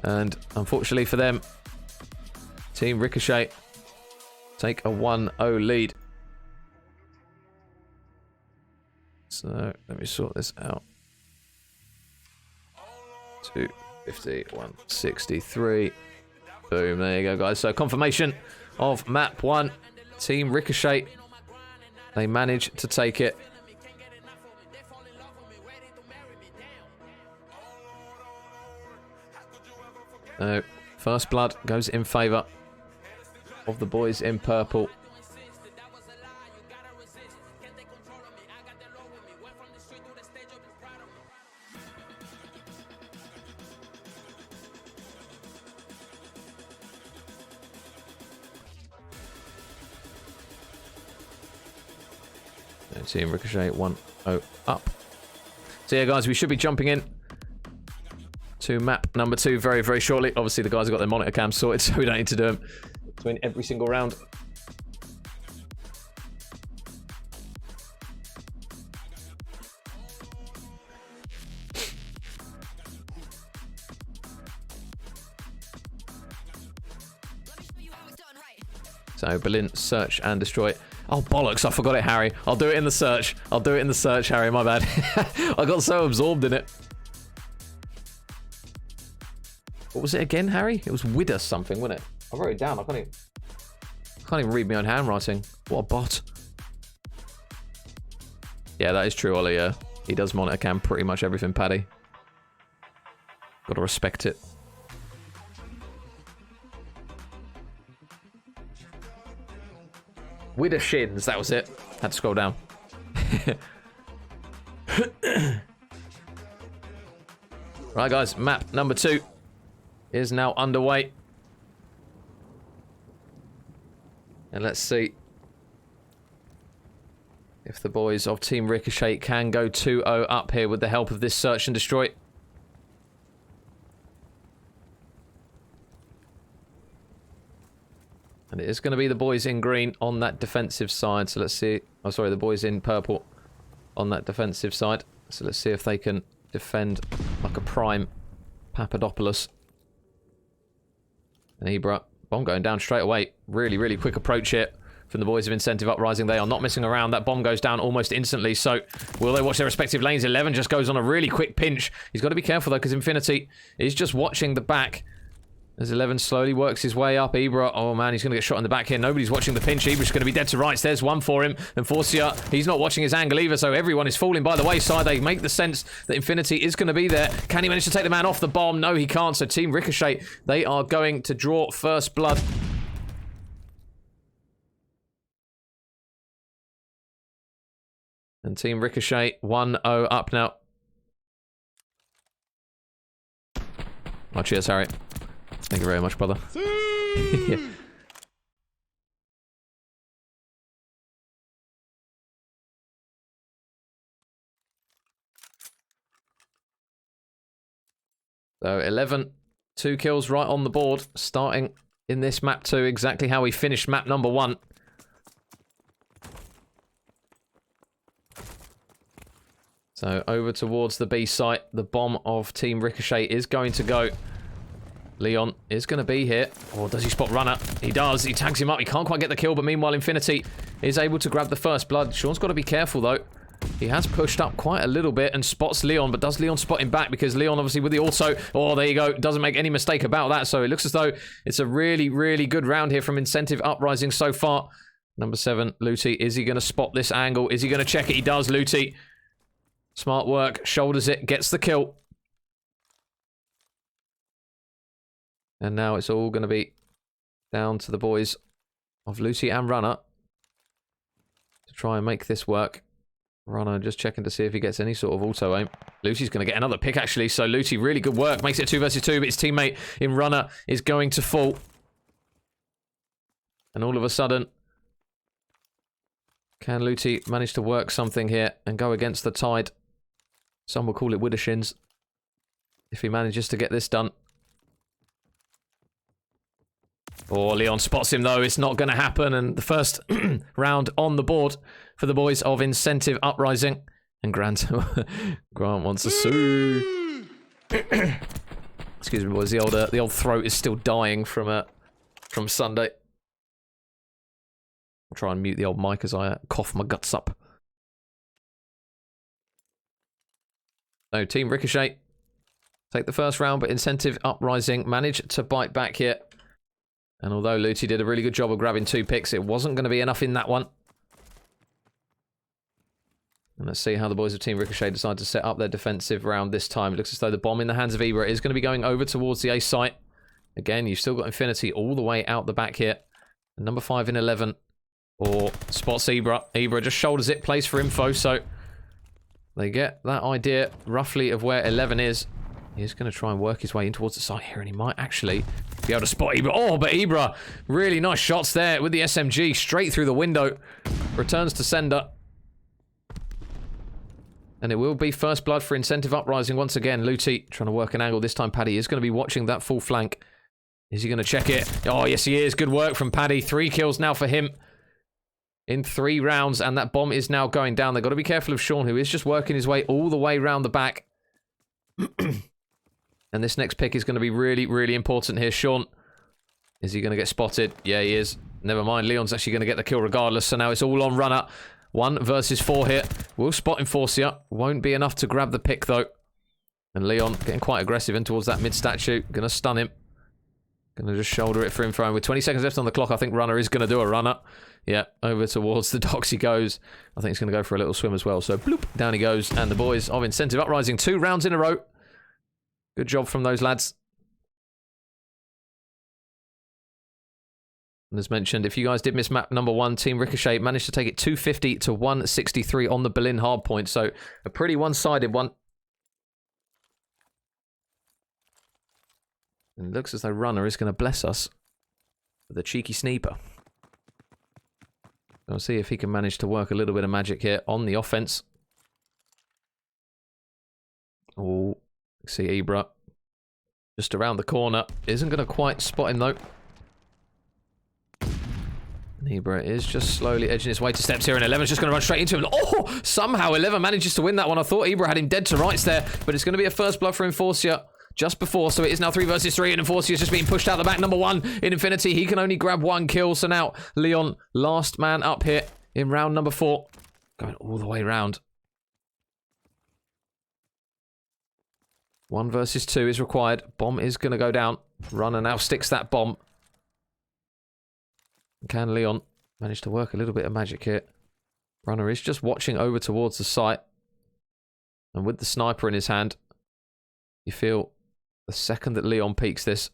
And unfortunately for them, Team Ricochet take a 1-0 lead. So let me sort this out. 250, 163. Boom, there you go, guys. So confirmation of map 1. Team Ricochet, they managed to take it. So, first blood goes in favour of the boys in purple. So, Team Ricochet 1-0 up. So yeah, guys, we should be jumping in to map number 2 very, very shortly. Obviously, the guys have got their monitor cams sorted, so we don't need to do them between every single round. So, Berlin, search and destroy. Oh, bollocks, I forgot it, Harry. I'll do it in the search. I'll do it in the search, Harry, my bad. I got so absorbed in it. What was it again, Harry? It was Widder something, wasn't it? I wrote it down. I can't even read my own handwriting. What a bot. Yeah, that is true, Ollie. Yeah, he does monitor cam pretty much everything, Paddy. Got to respect it. Widder shins, that was it. Had to scroll down. Right, guys, map number 2 is now underway. And let's see if the boys of Team Ricochet can go 2-0 up here with the help of this search and destroy. And it is going to be the boys in green on that defensive side. So let's see. Oh, sorry, the boys in purple on that defensive side. So let's see if they can defend like a prime Papadopoulos. And Ibra, bomb going down straight away. Really, really quick approach here from the boys of Incentive Uprising. They are not messing around. That bomb goes down almost instantly. So will they watch their respective lanes? 11 just goes on a really quick pinch. He's got to be careful though, because Infinity is just watching the back. As 11 slowly works his way up. Ibra, oh man, he's going to get shot in the back here. Nobody's watching the pinch. Ibra's going to be dead to rights. There's one for him. And Forcia, he's not watching his angle either, so everyone is falling by the wayside. They make the sense that Infinity is going to be there. Can he manage to take the man off the bomb? No, he can't. So Team Ricochet, they are going to draw first blood. And Team Ricochet 1-0 up now. Oh, cheers, Harry. Thank you very much, brother. Yeah. So 11, 2 kills right on the board, starting in this map 2, exactly how we finished map number 1. So over towards the B site, the bomb of Team Ricochet is going to go. Leon is going to be here. Or does he spot Runner? He does. He tags him up. He can't quite get the kill, but meanwhile Infinity is able to grab the first blood. Sean's got to be careful though. He has pushed up quite a little bit and spots Leon, but does Leon spot him back? Because Leon, obviously, with the also... Oh, there you go. Doesn't make any mistake about that. So it looks as though it's a really, really good round here from Incentive Uprising so far. Number 7, Looty. Is he going to spot this angle? Is he going to check it? He does, Looty. Smart work. Shoulders it. Gets the kill. And now it's all going to be down to the boys of Looty and Runner to try and make this work. Runner just checking to see if he gets any sort of auto aim. Looty's going to get another pick, actually. So Looty, really good work. Makes it 2 versus 2, but his teammate in Runner is going to fall. And all of a sudden, can Looty manage to work something here and go against the tide? Some will call it Widdershins. If he manages to get this done. Oh, Leon spots him, though. It's not going to happen. And the first round on the board for the boys of Incentive Uprising. And Grant wants to sue. Excuse me, boys. The old throat is still dying from Sunday. I'll try and mute the old mic as I cough my guts up. So, Team Ricochet take the first round, but Incentive Uprising managed to bite back here. And although Looty did a really good job of grabbing 2 picks, it wasn't going to be enough in that one. And let's see how the boys of Team Ricochet decide to set up their defensive round this time. It looks as though the bomb in the hands of Ibra is going to be going over towards the A site. Again, you've still got Infinity all the way out the back here. And number 5 in 11. Or spots Ibra. Ibra just shoulders it, plays for info, so they get that idea roughly of where 11 is. He's going to try and work his way in towards the site here, and he might actually be able to spot Ibra. Oh, but Ibra, really nice shots there with the SMG, straight through the window. Returns to sender. And it will be first blood for Incentive Uprising once again. Looty trying to work an angle. This time Paddy is going to be watching that full flank. Is he going to check it? Oh, yes, he is. Good work from Paddy. 3 kills now for him in 3 rounds, and that bomb is now going down. They've got to be careful of Sean, who is just working his way all the way around the back. And this next pick is going to be really, really important here. Sean, is he going to get spotted? Yeah, he is. Never mind. Leon's actually going to get the kill regardless. So now it's all on Runner. 1 versus 4 here. We'll spot Enforcer. Won't be enough to grab the pick, though. And Leon getting quite aggressive in towards that mid statue. Going to stun him. Going to just shoulder it for info. And with 20 seconds left on the clock, I think Runner is going to do a Runner. Yeah, over towards the docks he goes. I think he's going to go for a little swim as well. So, bloop, down he goes. And the boys of Incentive Uprising, 2 rounds in a row. Good job from those lads. And as mentioned, if you guys did miss map number 1, Team Ricochet managed to take it 250 to 163 on the Berlin hardpoint. So, a pretty one-sided one. And it looks as though Runner is going to bless us with a cheeky sniper. We'll see if he can manage to work a little bit of magic here on the offense. Oh, see Ibra just around the corner. Isn't going to quite spot him though. Ibra is just slowly edging his way to steps here, and 11's just going to run straight into him. Oh, somehow 11 manages to win that one. I thought Ibra had him dead to rights there, but it's going to be a first blood for Enforcer just before, so it is now 3 versus 3, and Enforcer is just being pushed out the back. Number 1 in Infinity, he can only grab 1 kill, so now Leon, last man up here in round number 4, going all the way round. 1 versus 2 is required. Bomb is going to go down. Runner now sticks that bomb. Can Leon manage to work a little bit of magic here? Runner is just watching over towards the site, and with the sniper in his hand, you feel the second that Leon peeks this,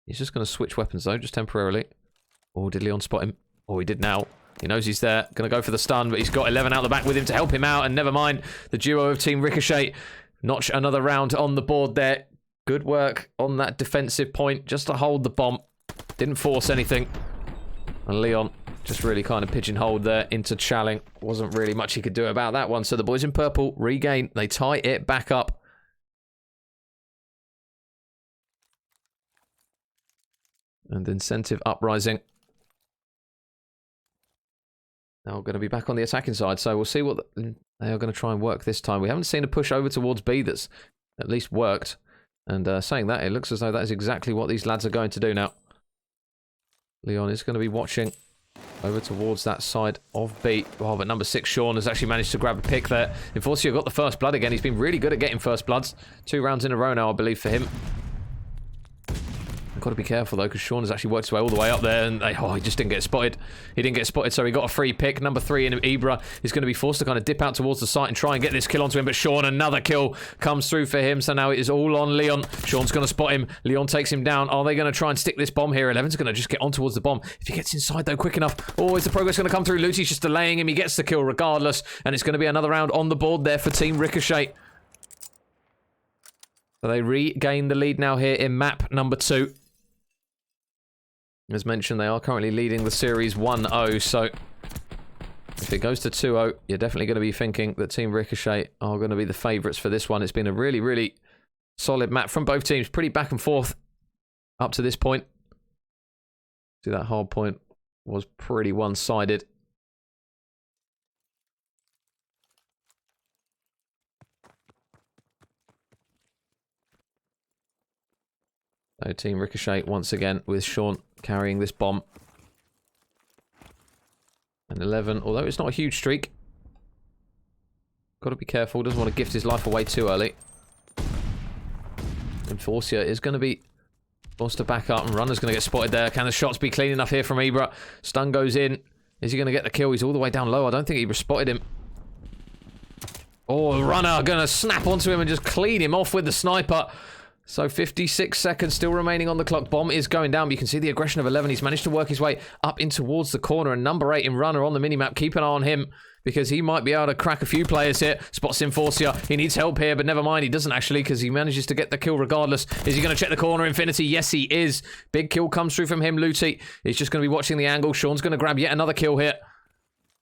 he's just going to switch weapons though, just temporarily. Oh, did Leon spot him? Oh, he did now. He knows he's there. Going to go for the stun, but he's got 11 out the back with him to help him out, and never mind. The duo of Team Ricochet notch another round on the board there. Good work on that defensive point, just to hold the bomb. Didn't force anything. And Leon just really kind of pigeonholed there into challing. Wasn't really much he could do about that one. So the boys in purple regain. They tie it back up. And Incentive Uprising now going to be back on the attacking side. So we'll see what they are going to try and work this time. We haven't seen a push over towards B that's at least worked. And saying that, it looks as though that is exactly what these lads are going to do now. Leon is going to be watching over towards that side of B. Oh, but number 6, Sean, has actually managed to grab a pick there. Enforcer got the first blood again. He's been really good at getting first bloods. 2 rounds in a row now, I believe, for him. I've got to be careful, though, because Sean has actually worked his way all the way up there, and he just didn't get spotted. He didn't get spotted, so he got a free pick. Number 3 in Ibra is going to be forced to kind of dip out towards the site and try and get this kill onto him, but Sean, another kill comes through for him, so now it is all on Leon. Sean's going to spot him. Leon takes him down. Are they going to try and stick this bomb here? 11's going to just get on towards the bomb. If he gets inside, though, quick enough. Oh, is the progress going to come through? Luty's just delaying him. He gets the kill regardless, and it's going to be another round on the board there for Team Ricochet. So they regain the lead now here in map number 2. As mentioned, they are currently leading the series 1-0, so if it goes to 2-0, you're definitely going to be thinking that Team Ricochet are going to be the favourites for this one. It's been a really, really solid map from both teams. Pretty back and forth up to this point. See, that hard point was pretty one-sided. So Team Ricochet once again with Sean carrying this bomb. And 11, although it's not a huge streak. Got to be careful, doesn't want to gift his life away too early. Enforcer is going to be forced to back up, and Runner's going to get spotted there. Can the shots be clean enough here from Ibra? Stun goes in. Is he going to get the kill? He's all the way down low. I don't think Ibra spotted him. Oh, Runner going to snap onto him and just clean him off with the sniper. So 56 seconds still remaining on the clock. Bomb is going down, but you can see the aggression of 11. He's managed to work his way up in towards the corner, and number 8 in Runner on the minimap. Keep an eye on him, because he might be able to crack a few players here. Spots Enforcer. He needs help here, but never mind. He doesn't actually, because he manages to get the kill regardless. Is he going to check the corner, Infinity? Yes, he is. Big kill comes through from him, Luty. He's just going to be watching the angle. Sean's going to grab yet another kill here.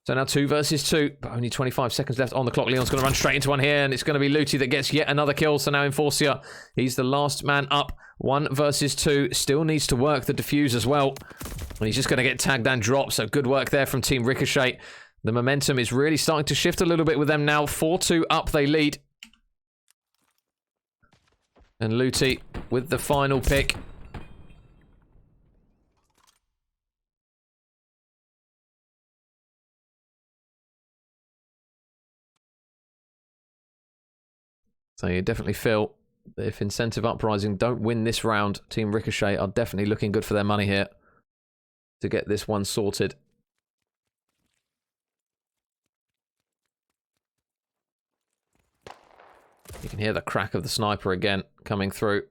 So now 2 versus 2, but only 25 seconds left on the clock. Leon's going to run straight into one here, and it's going to be Luty that gets yet another kill. So now Enforcer, he's the last man up. 1 versus 2, still needs to work the defuse as well. And he's just going to get tagged and dropped, so good work there from Team Ricochet. The momentum is really starting to shift a little bit with them now. 4-2 up, they lead. And Luty with the final pick. So you definitely feel that if Incentive Uprising don't win this round, Team Ricochet are definitely looking good for their money here to get this one sorted. You can hear the crack of the sniper again coming through.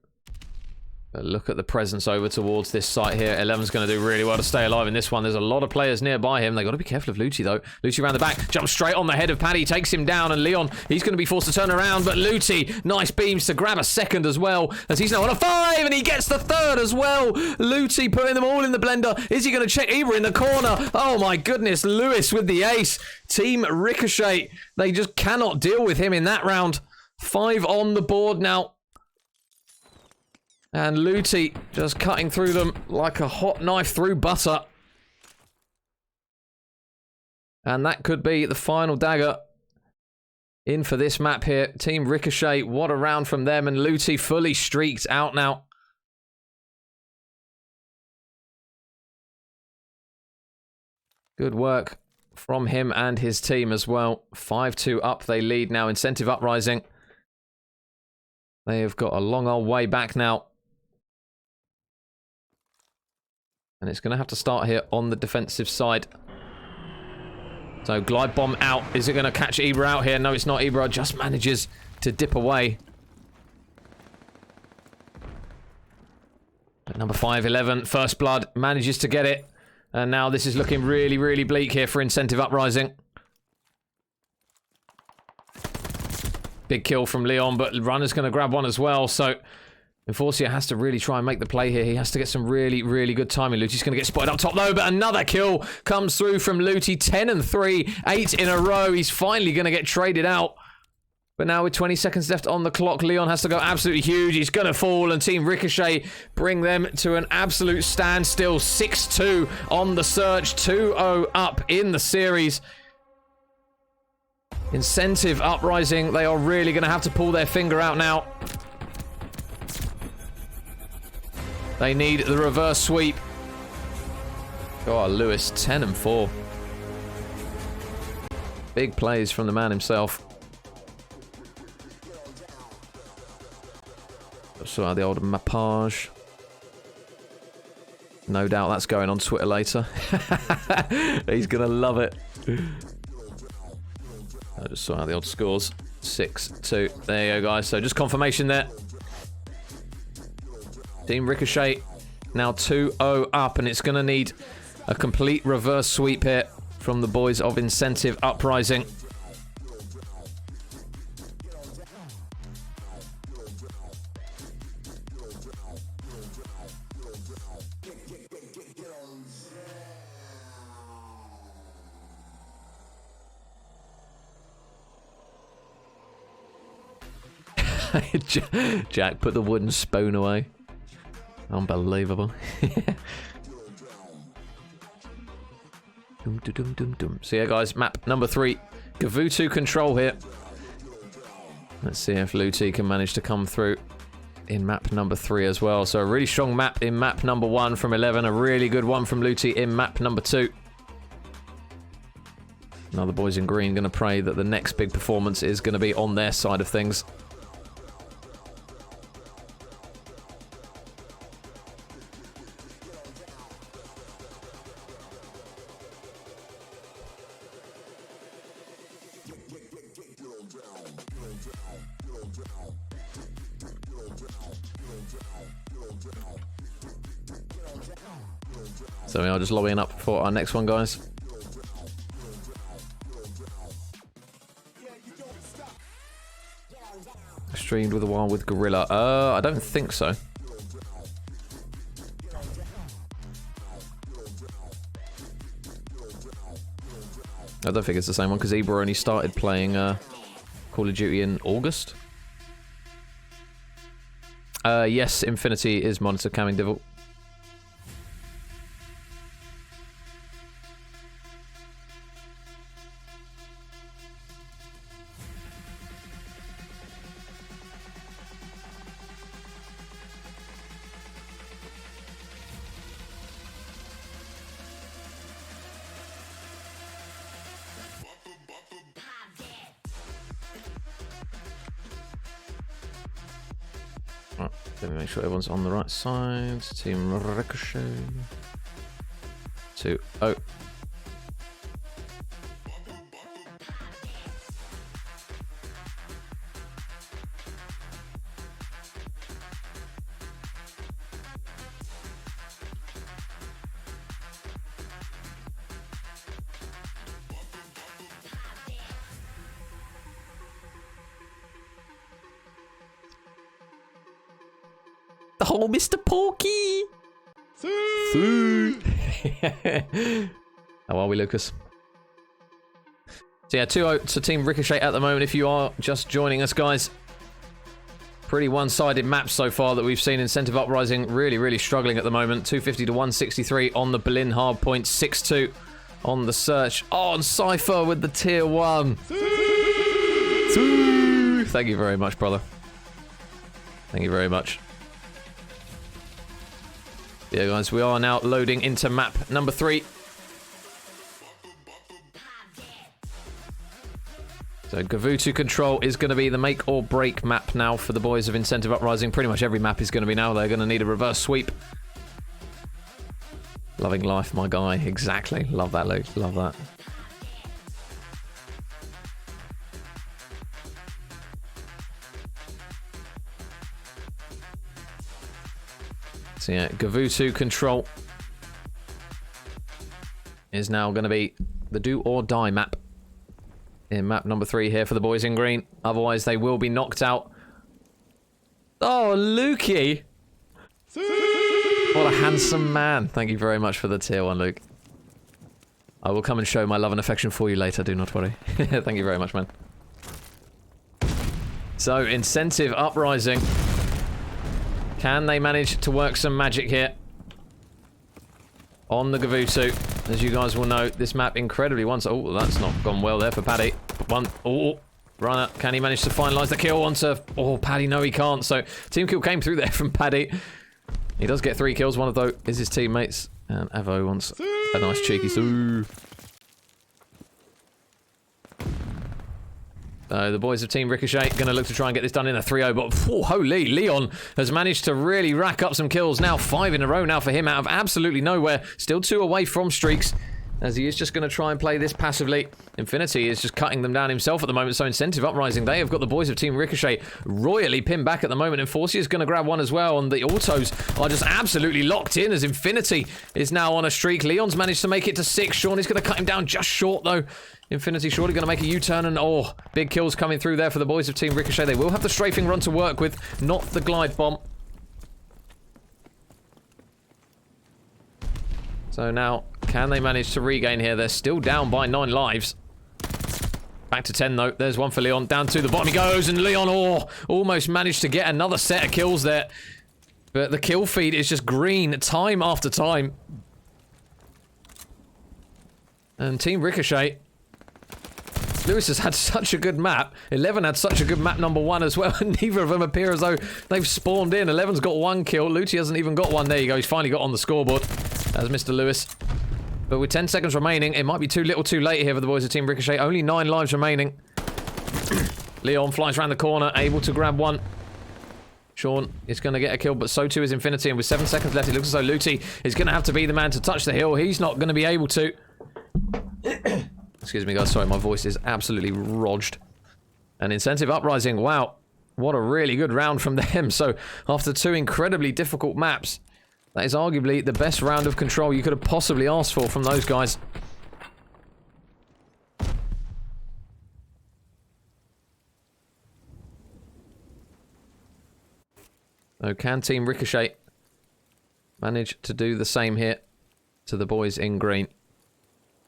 But look at the presence over towards this site here. 11's going to do really well to stay alive in this one. There's a lot of players nearby him. They've got to be careful of Luty, though. Luty around the back, jumps straight on the head of Paddy, takes him down, and Leon, he's going to be forced to turn around, but Luty, nice beams to grab a second as well, as he's now on a 5, and he gets the 3rd as well. Luty putting them all in the blender. Is he going to check Ibra in the corner? Oh my goodness, Lewis with the ace. Team Ricochet, they just cannot deal with him in that round. 5 on the board now. And Luty just cutting through them like a hot knife through butter. And that could be the final dagger in for this map here. Team Ricochet, what a round from them. And Luty fully streaked out now. Good work from him and his team as well. 5-2 up, they lead now. Incentive Uprising. They have got a long old way back now. And it's going to have to start here on the defensive side. So glide bomb out. Is it going to catch Ibra out here? No, it's not. Ibra just manages to dip away. But number 5, 11, first blood, manages to get it. And now this is looking really, really bleak here for Incentive Uprising. Big kill from Leon, but Runner's going to grab one as well. So Enforcer has to really try and make the play here. He has to get some really, really good timing. Luty's going to get spotted up top though, but another kill comes through from Luty. 10 and 3, 8 in a row. He's finally going to get traded out. But now with 20 seconds left on the clock, Leon has to go absolutely huge. He's going to fall, and Team Ricochet bring them to an absolute standstill. 6-2 on the search. 2-0 up in the series. Incentive Uprising, they are really going to have to pull their finger out now. They need the reverse sweep. Oh, Lewis, 10 and 4. Big plays from the man himself. So the old mappage. No doubt that's going on Twitter later. He's gonna love it. I just saw how the old scores. 6-2. There you go, guys. So just confirmation there. Team Ricochet now 2-0 up, and it's going to need a complete reverse sweep here from the boys of Incentive Uprising. Jack, put the wooden spoon away. Unbelievable. So yeah, guys, map number 3. Gavutu control here. Let's see if Luti can manage to come through in map number 3 as well. So a really strong map in map number 1 from 11. A really good one from Luti in map number 2. Now the boys in green going to pray that the next big performance is going to be on their side of things. So we are just lobbying up for our next one, guys. Streamed with a while with Gorilla. I don't think so. I don't think it's the same one because Ibra only started playing Call of Duty in August. Yes, Infinity is monitor camming Devil. Let me make sure everyone's on the right side. Team Ricochet. 2-0. Oh, Mr. Porky! How are we, Lucas? So yeah, 2-0 to Team Ricochet at the moment, if you are just joining us, guys. Pretty one-sided map so far that we've seen. Incentive Uprising really, really struggling at the moment. 250 to 163 on the Berlin hardpoint. 6-2 on the search. Oh, and Cypher with the tier 1. Thank you very much, brother. Thank you very much. Yeah, guys, we are now loading into map number 3. So Gavutu control is going to be the make or break map now for the boys of Incentive Uprising. Pretty much every map is going to be now. They're going to need a reverse sweep. Loving life, my guy. Exactly. Love that, Luke. Love that. So yeah, Gavutu control is now going to be the do or die map in map number 3 here for the boys in green. Otherwise, they will be knocked out. Oh, Lukey! What a handsome man. Thank you very much for the tier 1, Luke. I will come and show my love and affection for you later, do not worry. Thank you very much, man. So, Incentive Uprising. Can they manage to work some magic here on the Gavutu? As you guys will know, this map incredibly once. Oh, that's not gone well there for Paddy. One. Oh, runner. Can he manage to finalise the kill onto? Oh, Paddy. No, he can't. So team kill came through there from Paddy. He does get 3 kills. One of those is his teammates. And Avo wants a nice cheeky Sue. The boys of Team Ricochet going to look to try and get this done in a 3-0, but holy, Leon has managed to really rack up some kills. Now 5 in a row now for him out of absolutely nowhere. Still 2 away from streaks, as he is just going to try and play this passively. Infinity is just cutting them down himself at the moment, so Incentive Uprising, they have got the boys of Team Ricochet royally pinned back at the moment, and Forcia is going to grab one as well, and the autos are just absolutely locked in as Infinity is now on a streak. Leon's managed to make it to 6. Sean is going to cut him down just short, though. Infinity surely going to make a U-turn, and big kills coming through there for the boys of Team Ricochet. They will have the strafing run to work with, not the glide bomb. So now, can they manage to regain here? They're still down by 9 lives. Back to 10 though. There's one for Leon. Down to the bottom he goes, and Leon almost managed to get another set of kills there. But the kill feed is just green time after time. And Team Ricochet, Lewis has had such a good map. 11 had such a good map number 1 as well, and neither of them appear as though they've spawned in. 11's got 1 kill. Luti hasn't even got one. There you go. He's finally got on the scoreboard. As Mr. Lewis. But with 10 seconds remaining, it might be too little too late here for the boys of Team Ricochet. Only 9 lives remaining. Leon flies around the corner, able to grab one. Sean is going to get a kill, but so too is Infinity. And with 7 seconds left, it looks as though Luti is going to have to be the man to touch the hill. He's not going to be able to. Excuse me, guys. Sorry, my voice is absolutely rodged. And Incentive Uprising, wow. What a really good round from them. So, after 2 incredibly difficult maps, that is arguably the best round of control you could have possibly asked for from those guys. So can Team Ricochet manage to do the same here to the boys in green?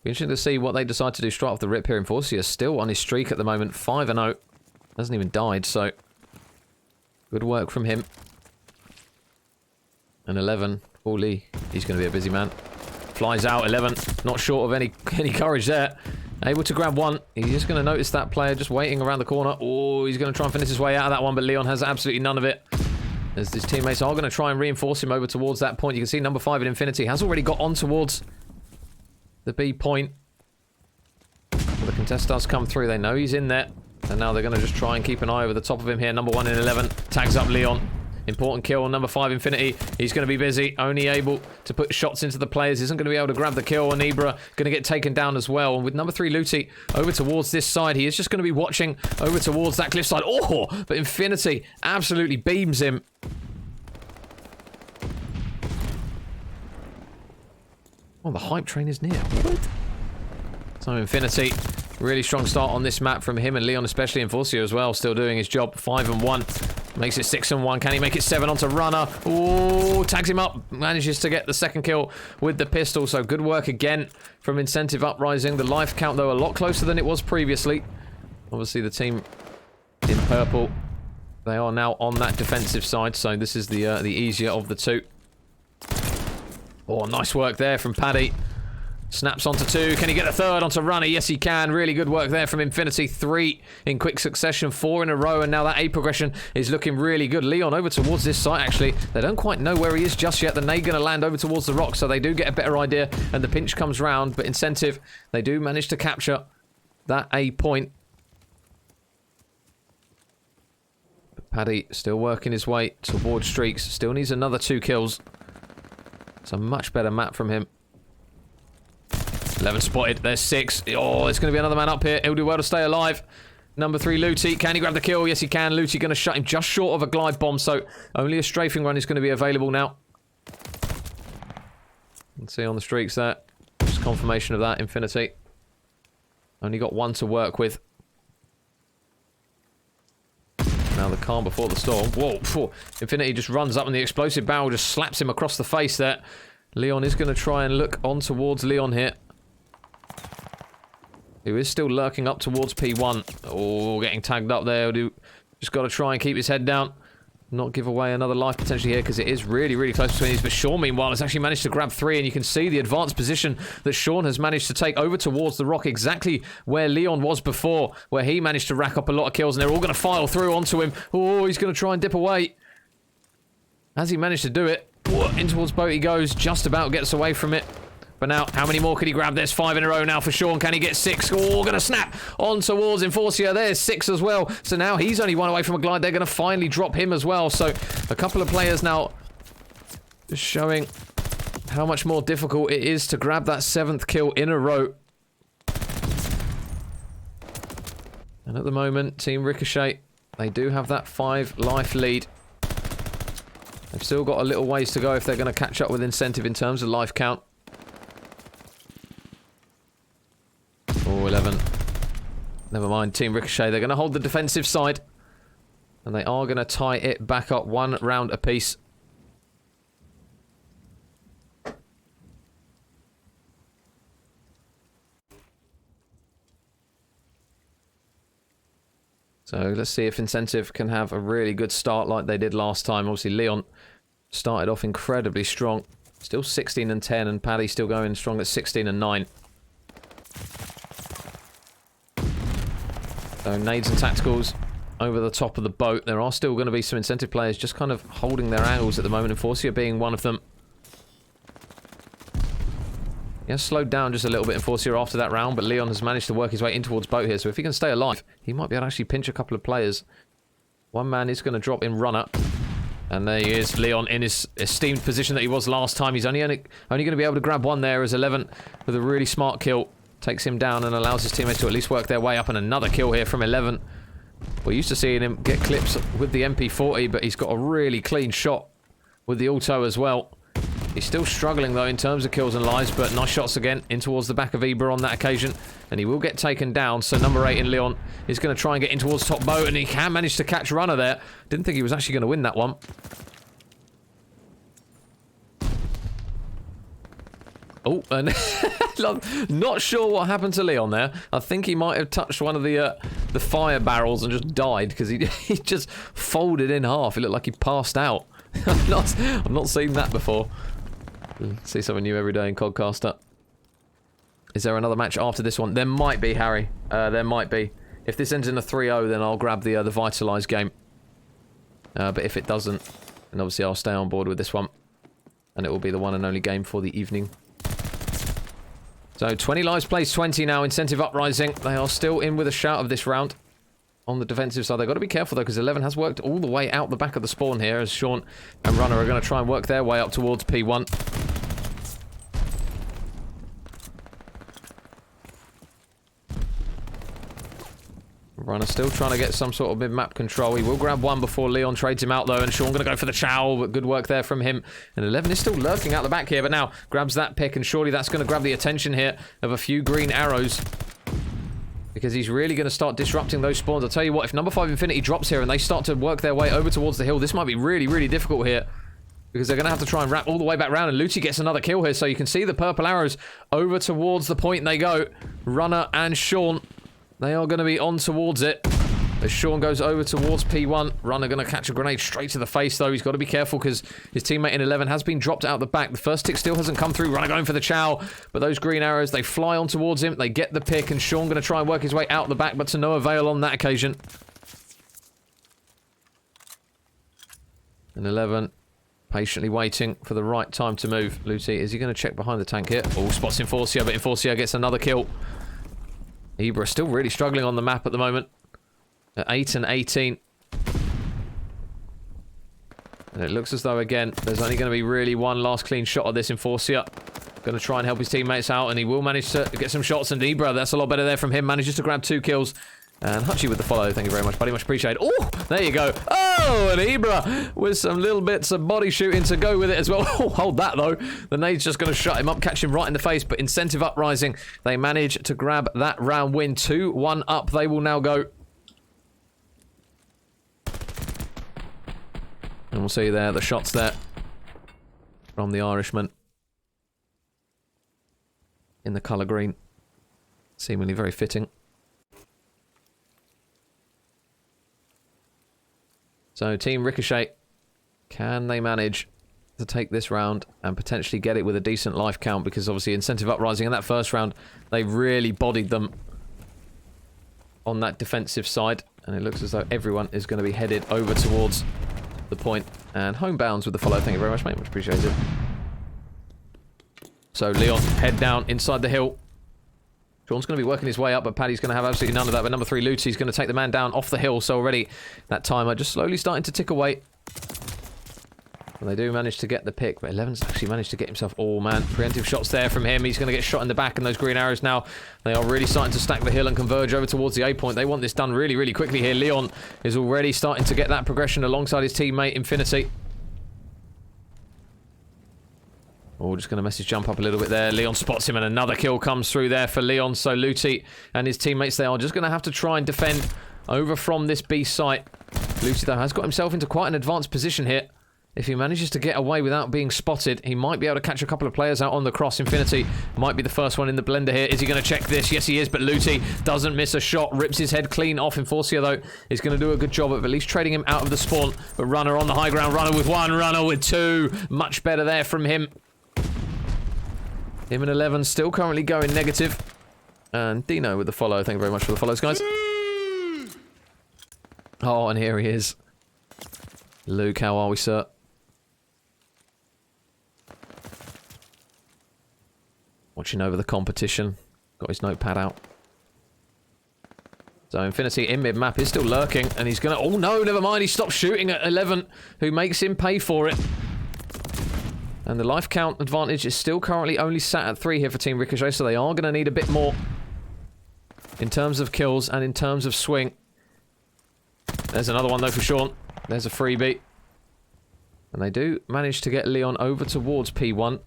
Be interesting to see what they decide to do straight off the rip here. And Forcia is still on his streak at the moment, 5-0. Hasn't even died, so good work from him. And 11, holy, he's going to be a busy man. Flies out, 11, not short of any courage there. Able to grab one. He's just going to notice that player just waiting around the corner. Oh, he's going to try and finish his way out of that one, but Leon has absolutely none of it. As his teammates are going to try and reinforce him over towards that point. You can see number 5 in Infinity has already got on towards the B point. The contest does come through. They know he's in there. And now they're going to just try and keep an eye over the top of him here. Number 1 in 11 tags up Leon. Important kill on number 5, Infinity. He's going to be busy, only able to put shots into the players. Isn't going to be able to grab the kill, and Ibra going to get taken down as well. And with number 3, Luti, over towards this side, he is just going to be watching over towards that cliffside. Oh, but Infinity absolutely beams him. Oh, the hype train is near. What? So Infinity, really strong start on this map from him and Leon, especially in Forcia as well, still doing his job. 5-1. Makes it 6-1. Can he make it 7 onto Runner? Oh, tags him up. Manages to get the second kill with the pistol. So good work again from Incentive Uprising. The life count, though, a lot closer than it was previously. Obviously, the team in purple, they are now on that defensive side. So this is the easier of the two. Oh, nice work there from Paddy. Snaps onto 2. Can he get a third onto Runner? Yes, he can. Really good work there from Infinity. 3 in quick succession. 4 in a row. And now that A progression is looking really good. Leon over towards this site, actually. They don't quite know where he is just yet. The nade going to land over towards the rock, so they do get a better idea. And the pinch comes round. But Incentive, they do manage to capture that A point. But Paddy still working his way towards streaks. Still needs another 2 kills. It's a much better map from him. 11 spotted. There's 6. Oh, there's going to be another man up here. He'll do well to stay alive. Number 3, Luti. Can he grab the kill? Yes, he can. Luti going to shut him just short of a glide bomb, so only a strafing run is going to be available now. Let's see on the streaks there. Just confirmation of that. Infinity. Only got 1 to work with. Now the calm before the storm. Whoa. Phew. Infinity just runs up and the explosive barrel just slaps him across the face there. Leon is going to try and look on towards Leon here. Who is still lurking up towards P1. Oh, getting tagged up there. Just got to try and keep his head down. Not give away another life potentially here, because it is really, really close between these. But Sean, meanwhile, has actually managed to grab 3, and you can see the advanced position that Sean has managed to take over towards the rock, exactly where Leon was before, where he managed to rack up a lot of kills, and they're all going to file through onto him. Oh, he's going to try and dip away. Has he managed to do it? In towards boat he goes, just about gets away from it. But now, how many more can he grab? There's 5 in a row now for Sean. Can he get 6? Oh, going to snap on towards Enforcer. There's 6 as well. So now he's only 1 away from a glide. They're going to finally drop him as well. So a couple of players now just showing how much more difficult it is to grab that 7th kill in a row. And at the moment, Team Ricochet, they do have that 5 life lead. They've still got a little ways to go if they're going to catch up with Incentive in terms of life count. Oh, 11. Never mind, Team Ricochet. They're going to hold the defensive side. And they are going to tie it back up 1 round apiece. So let's see if Incentive can have a really good start like they did last time. Obviously, Leon started off incredibly strong. Still 16 and 10, and Paddy still going strong at 16 and 9. So nades and tacticals over the top of the boat. There are still going to be some Incentive players just kind of holding their angles at the moment. Enforcer being one of them. He has slowed down just a little bit Enforcer after that round, but Leon has managed to work his way in towards boat here. So if he can stay alive, he might be able to actually pinch a couple of players. One man is going to drop in runner. And there he is, Leon, in his esteemed position that he was last time. He's only going to be able to grab 1 there as 11 with a really smart kill. Takes him down and allows his teammates to at least work their way up. And another kill here from 11. We're used to seeing him get clips with the MP40, but he's got a really clean shot with the auto as well. He's still struggling, though, in terms of kills and lives, but nice shots again in towards the back of Ibra on that occasion. And he will get taken down, so number 8 in Leon is going to try and get in towards top boat, and he can manage to catch runner there. Didn't think he was actually going to win that one. Oh, and not sure what happened to Leon there. I think he might have touched one of the fire barrels and just died, because he just folded in half. It looked like he passed out. I've not seen that before. See something new every day in Codcaster. Is there another match after this one? There might be, Harry. There might be. If this ends in a 3-0, then I'll grab the Vitalize game. But if it doesn't, then obviously I'll stay on board with this one. And it will be the one and only game for the evening. So 20 lives plays 20 now. Incentive Uprising. They are still in with a shout of this round. On the defensive side, they've got to be careful though, because 11 has worked all the way out the back of the spawn here, as Sean and Runner are going to try and work their way up towards P1. Runner still trying to get some sort of mid-map control. He will grab 1 before Leon trades him out though, and Sean going to go for the chow, but good work there from him. And 11 is still lurking out the back here, but now grabs that pick, and surely that's going to grab the attention here of a few green arrows. Because he's really going to start disrupting those spawns. I'll tell you what, if number 5 Infinity drops here and they start to work their way over towards the hill, this might be really, really difficult here. Because they're going to have to try and wrap all the way back round, and Luti gets another kill here. So you can see the purple arrows over towards the point they go. Runner and Sean, they are going to be on towards it. As Sean goes over towards P1, Runner going to catch a grenade straight to the face, though. He's got to be careful because his teammate in 11 has been dropped out the back. The first tick still hasn't come through. Runner going for the chow, but those green arrows, they fly on towards him. They get the pick, and Sean going to try and work his way out the back, but to no avail on that occasion. And 11 patiently waiting for the right time to move. Luti, is he going to check behind the tank here? Oh, spots Enforcer, but Enforcer gets another kill. Ibra still really struggling on the map at the moment. At 8 and 18. And it looks as though, again, there's only going to be really one last clean shot of this Enforcer. Going to try and help his teammates out, and he will manage to get some shots. And Ibra, that's a lot better there from him. Manages to grab 2 kills. And Hutchie with the follow. Thank you very much, buddy. Much appreciated. Oh, there you go. Oh, and Ibra with some little bits of body shooting to go with it as well. Oh, hold that, though. The nade's just going to shut him up, catch him right in the face. But Incentive Uprising, they manage to grab that round win. 2-1 up. They will now go. And we'll see there, the shots there from the Irishman in the colour green. Seemingly very fitting. So, Team Ricochet, can they manage to take this round and potentially get it with a decent life count? Because obviously Incentive Uprising in that first round, they really bodied them on that defensive side. And it looks as though everyone is going to be headed over towards the point. And Homebounds with the follow. Thank you very much, mate. Much appreciated. So Leon, head down inside the hill. Sean's going to be working his way up, but Paddy's going to have absolutely none of that. But number 3, Lucy's going to take the man down off the hill. So already that timer just slowly starting to tick away. And they do manage to get the pick, but 11's actually managed to get himself... Oh, man. Preemptive shots there from him. He's going to get shot in the back, and those green arrows now, they are really starting to stack the hill and converge over towards the A point. They want this done really, really quickly here. Leon is already starting to get that progression alongside his teammate, Infinity. Oh, just going to message jump up a little bit there. Leon spots him, and another kill comes through there for Leon. So Lucy and his teammates, they are just going to have to try and defend over from this B site. Lucy, though, has got himself into quite an advanced position here. If he manages to get away without being spotted, he might be able to catch a couple of players out on the cross. Infinity might be the first one in the blender here. Is he going to check this? Yes, he is, but Lucy doesn't miss a shot. Rips his head clean off. Enforcer, though, is going to do a good job of at least trading him out of the spawn. But Runner on the high ground. Runner with 1, Runner with 2. Much better there from him. Him and 11 still currently going negative. And Dino with the follow. Thank you very much for the follows, guys. Oh, and here he is. Luke, how are we, sir? Watching over the competition. Got his notepad out. So Infinity in mid-map is still lurking. And he's going to... Oh, no, never mind. He stops shooting at 11, who makes him pay for it. And the life count advantage is still currently only sat at 3 here for Team Ricochet, so they are going to need a bit more in terms of kills and in terms of swing. There's another one, though, for Sean. There's a freebie. And they do manage to get Leon over towards P1.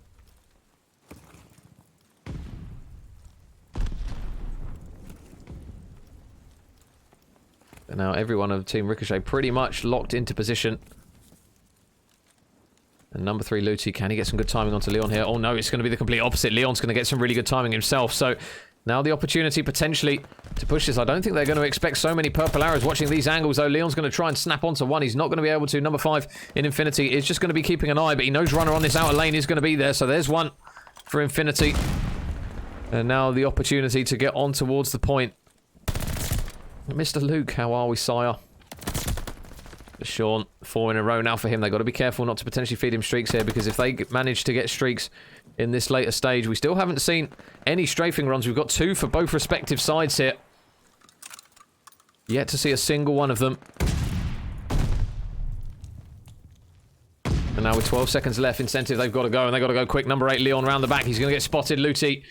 And now everyone of Team Ricochet pretty much locked into position. And number 3, Luty, can he get some good timing onto Leon here? Oh no, it's going to be the complete opposite. Leon's going to get some really good timing himself. So now the opportunity potentially to push this. I don't think they're going to expect so many purple arrows watching these angles, though. Leon's going to try and snap onto one. He's not going to be able to. Number 5 in Infinity is just going to be keeping an eye, but he knows Runner on this outer lane is going to be there. So there's one for Infinity. And now the opportunity to get on towards the point. Mr. Luke, how are we, sire? Sean, 4 in a row now for him. They've got to be careful not to potentially feed him streaks here, because if they manage to get streaks in this later stage, we still haven't seen any strafing runs. We've got 2 for both respective sides here. Yet to see a single one of them. And now with 12 seconds left, incentive, they've got to go, and they've got to go quick. Number 8, Leon, round the back. He's going to get spotted. Luty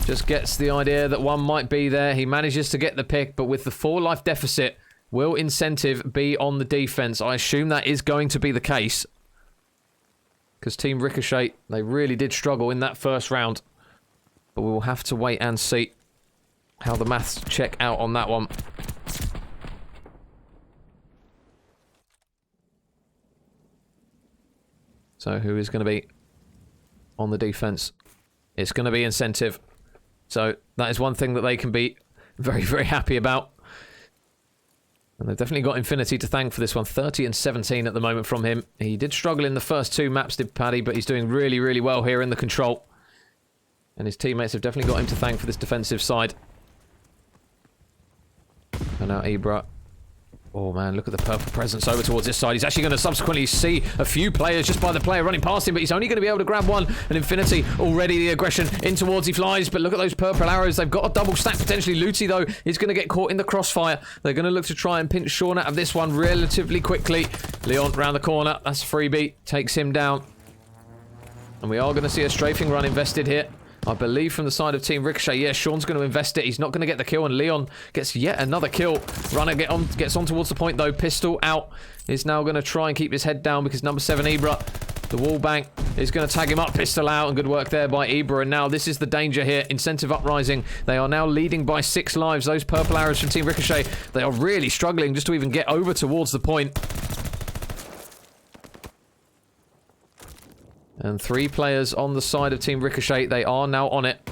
just gets the idea that one might be there. He manages to get the pick, but with the 4 life deficit, will incentive be on the defense? I assume that is going to be the case. Because Team Ricochet, they really did struggle in that first round. But we will have to wait and see how the maths check out on that one. So who is going to be on the defense? It's going to be incentive. So that is one thing that they can be very, very happy about. And they've definitely got Infinity to thank for this one. 30 and 17 at the moment from him. He did struggle in the first 2 maps, did Paddy, but he's doing really, really well here in the control. And his teammates have definitely got him to thank for this defensive side. And now Ibra. Oh man, look at the purple presence over towards this side. He's actually going to subsequently see a few players just by the player running past him, but he's only going to be able to grab one. And Infinity, already the aggression in towards he flies, but look at those purple arrows. They've got a double stack potentially. Luty, though, is going to get caught in the crossfire. They're going to look to try and pinch Sean out of this one relatively quickly. Leon round the corner. That's a freebie. Takes him down. And we are going to see a strafing run invested here. I believe from the side of Team Ricochet. Yeah, Sean's going to invest it. He's not going to get the kill, and Leon gets yet another kill. Runner gets on towards the point, though. Pistol out. Is now going to try and keep his head down because number 7, Ibra, the wall bang, is going to tag him up. Pistol out, and good work there by Ibra. And now this is the danger here. Incentive Uprising. They are now leading by 6 lives. Those purple arrows from Team Ricochet, they are really struggling just to even get over towards the point. And 3 players on the side of Team Ricochet. They are now on it.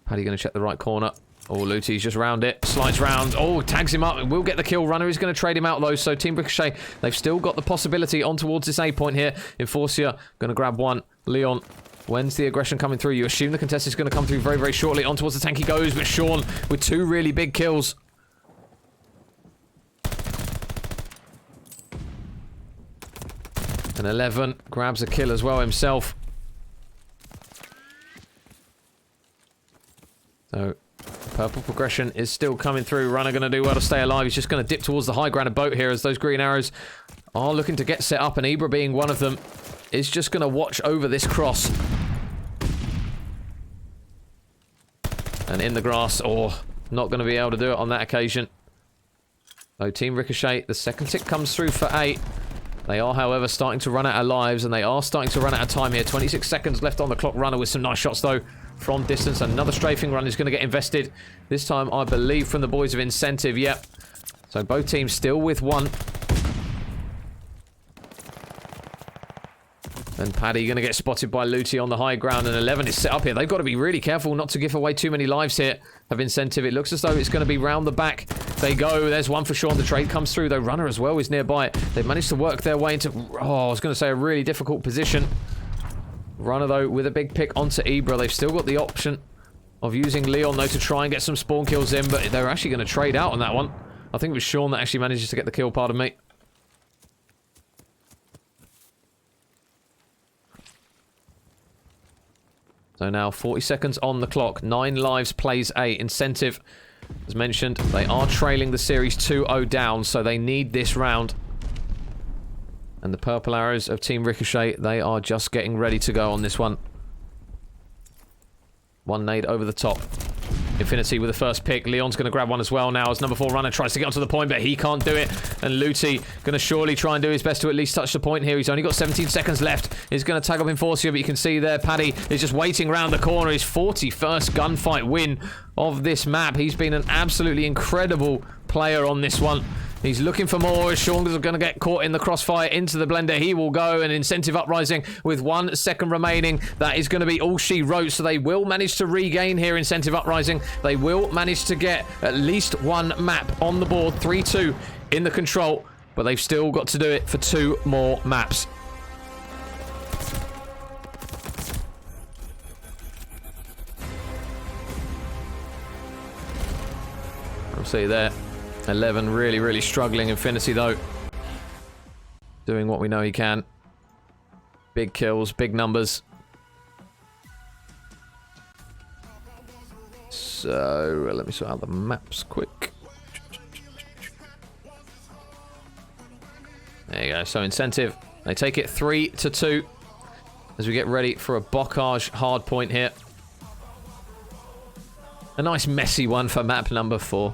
Paddy going to check the right corner. Oh, Luty's just round it. Slides round. Oh, tags him up. Will get the kill. Runner is going to trade him out, though. So Team Ricochet, they've still got the possibility on towards this A point here. Enforcer going to grab one. Leon, when's the aggression coming through? You assume the contest is going to come through very, very shortly. On towards the tank he goes. But Sean with 2 really big kills. And 11 grabs a kill as well himself. So, purple progression is still coming through. Runner going to do well to stay alive. He's just going to dip towards the high ground boat here as those green arrows are looking to get set up, and Ibra being one of them is just going to watch over this cross. And in the grass, not going to be able to do it on that occasion. So Team Ricochet, the second tick comes through for 8. They are, however, starting to run out of lives, and they are starting to run out of time here. 26 seconds left on the clock. Runner with some nice shots, though, from distance. Another strafing run is going to get invested. This time, I believe, from the boys of Incentive. Yep. So both teams still with 1. And Paddy going to get spotted by Luty on the high ground, and 11 is set up here. They've got to be really careful not to give away too many lives here of Incentive. It looks as though it's going to be round the back. They go. There's one for sure. The trade comes through, though. Runner as well is nearby. They've managed to work their way into, I was going to say, a really difficult position. Runner, though, with a big pick onto Ibra. They've still got the option of using Leon, though, to try and get some spawn kills in, but they're actually going to trade out on that one. I think it was Sean that actually manages to get the kill, pardon me. So now 40 seconds on the clock. 9 lives, plays 8. Incentive, as mentioned, they are trailing the series 2-0 down, so they need this round. And the purple arrows of Team Ricochet, they are just getting ready to go on this one. One nade over the top. Infinity with the first pick. Leon's going to grab one as well now as number 4 runner tries to get onto the point, but he can't do it. And Luty going to surely try and do his best to at least touch the point here. He's only got 17 seconds left. He's going to tag up Enforcer, but you can see there Paddy is just waiting around the corner. His 41st gunfight win of this map. He's been an absolutely incredible player on this one. He's looking for more. Sean is going to get caught in the crossfire into the blender. He will go, and Incentive Uprising with 1 second remaining. That is going to be all she wrote, so they will manage to regain here, Incentive Uprising. They will manage to get at least 1 map on the board. 3-2 in the control, but they've still got to do it for 2 more maps. I'll see you there. 11 really, really struggling. Infinity, though, doing what we know he can. Big kills, big numbers. So, let me sort out the maps quick. There you go. So, Incentive, they take it 3-2 as we get ready for a Bocage hard point here. A nice messy one for map number 4.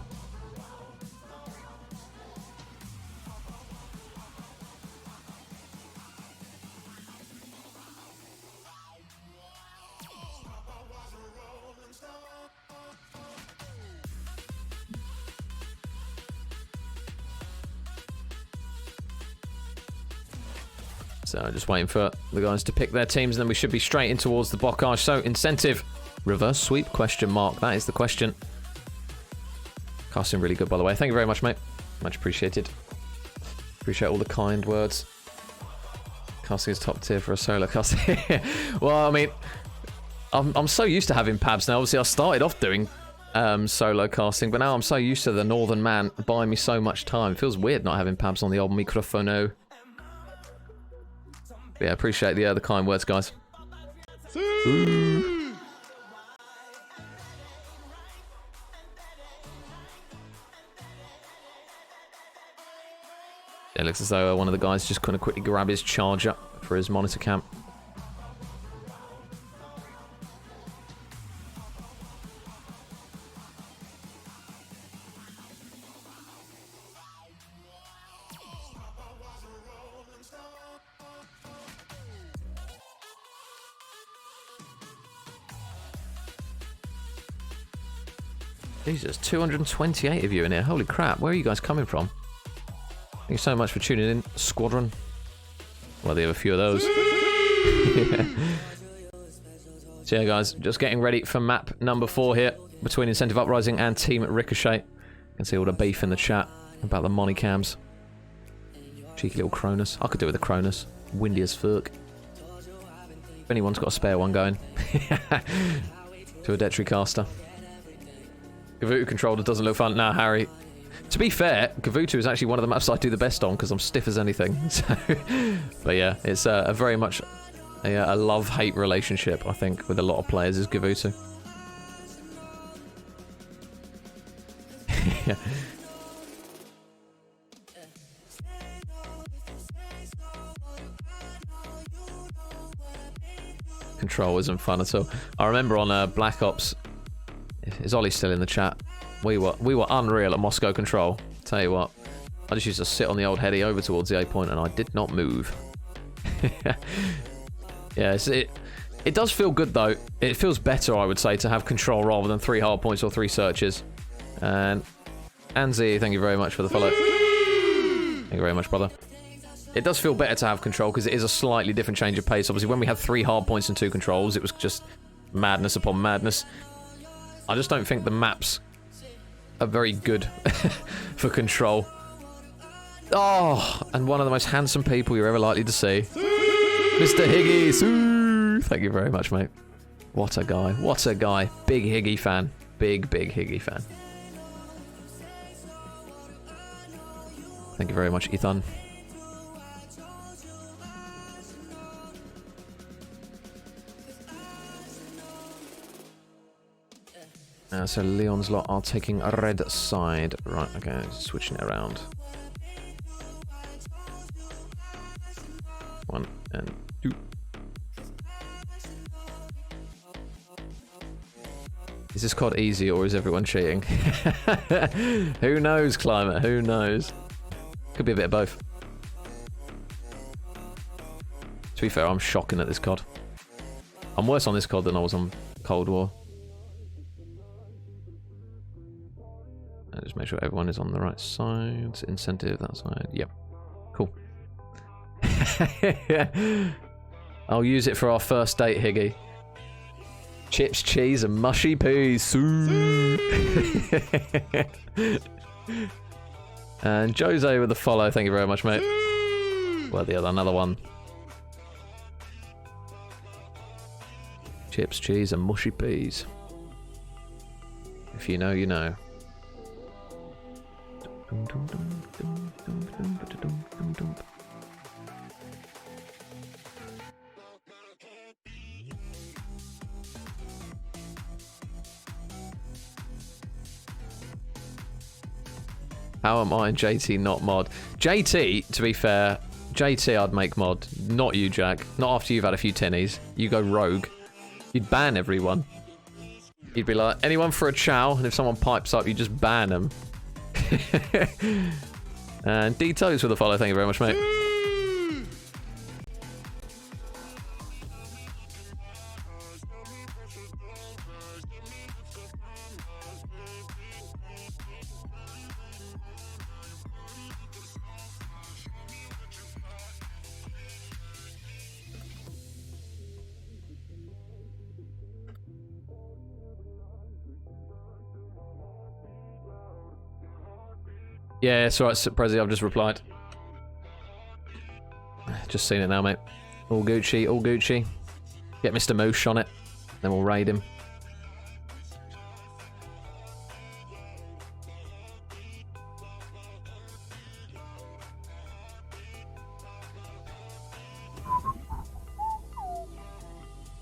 So just waiting for the guys to pick their teams, and then we should be straight in towards the Bocage. So Incentive, reverse sweep, question mark. That is the question. Casting really good, by the way. Thank you very much, mate. Much appreciated. Appreciate all the kind words. Casting is top tier for a solo cast. Well, I mean, I'm so used to having Pabs now. Obviously, I started off doing solo casting, but now I'm so used to the Northern Man buying me so much time. It feels weird not having Pabs on the old microphone. Yeah, appreciate the kind words, guys. Ooh. It looks as though one of the guys just going to quickly grab his charger for his monitor cam. Jesus, 228 of you in here. Holy crap, where are you guys coming from? Thank you so much for tuning in, Squadron. Well, they have a few of those. Yeah. So yeah, guys, just getting ready for map number 4 here between Incentive Uprising and Team Ricochet. You can see all the beef in the chat about the Monicams. Cheeky little Cronus. I could do with a Cronus. Windy as fuck. If anyone's got a spare one going. To a Detri caster. Gavutu controller doesn't look fun. Nah, Harry. To be fair, Gavutu is actually one of the maps I do the best on because I'm stiff as anything. So, but yeah, it's a very much a love-hate relationship, I think, with a lot of players is Gavutu. Control isn't fun at all. I remember on Black Ops, is Ollie still in the chat? We were unreal at Moscow Control. Tell you what, I just used to sit on the old heady over towards the A point and I did not move. Yes, it does feel good though. It feels better, I would say, to have control rather than 3 hard points or 3 searches. And Anzi, thank you very much for the follow. Thank you very much, brother. It does feel better to have control because it is a slightly different change of pace. Obviously, when we had 3 hard points and 2 controls, it was just madness upon madness. I just don't think the maps are very good for control. Oh, and one of the most handsome people you're ever likely to see. Mr. Higgy. Ooh, thank you very much, mate. What a guy. What a guy. Big Higgy fan. Big Higgy fan. Thank you very much, Ethan. So Leon's lot are taking a red side. Right, okay, switching it around. 1 and 2. Is this COD easy or is everyone cheating? Who knows, Climate? Who knows? Could be a bit of both. To be fair, I'm shocking at this COD. I'm worse on this COD than I was on Cold War. Just make sure everyone is on the right side. Incentive, that side. Yep. Cool. I'll use it for our first date, Higgy. Chips, cheese, and mushy peas. And Jose with the follow. Thank you very much, mate. Well, the other, another one. Chips, cheese, and mushy peas. If you know, you know. How am I and JT not mod? JT, to be fair, JT I'd make mod. Not you, Jack. Not after you've had a few tinnies. You go rogue. You'd ban everyone. You'd be like, anyone for a chow? And if someone pipes up, you just ban them. And D-Toes with a follow. Thank you very much, mate. Yeah, it's alright, Prezi, I've just replied. Just seen it now, mate. All Gucci, all Gucci. Get Mr. Moosh on it, then we'll raid him.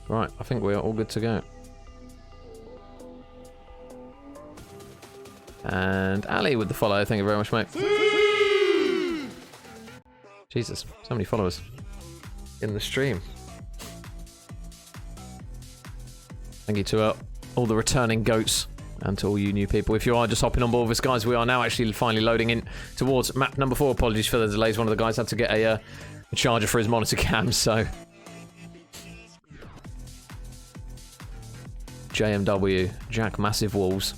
Right, I think we're all good to go. And Ali with the follow, thank you very much, mate. Jesus, so many followers in the stream. Thank you to all the returning goats and to all you new people. If you are just hopping on board with us, guys, we are now actually finally loading in towards map number 4. Apologies for the delays. One of the guys had to get a charger for his monitor cam, so... JMW, Jack Massive Walls.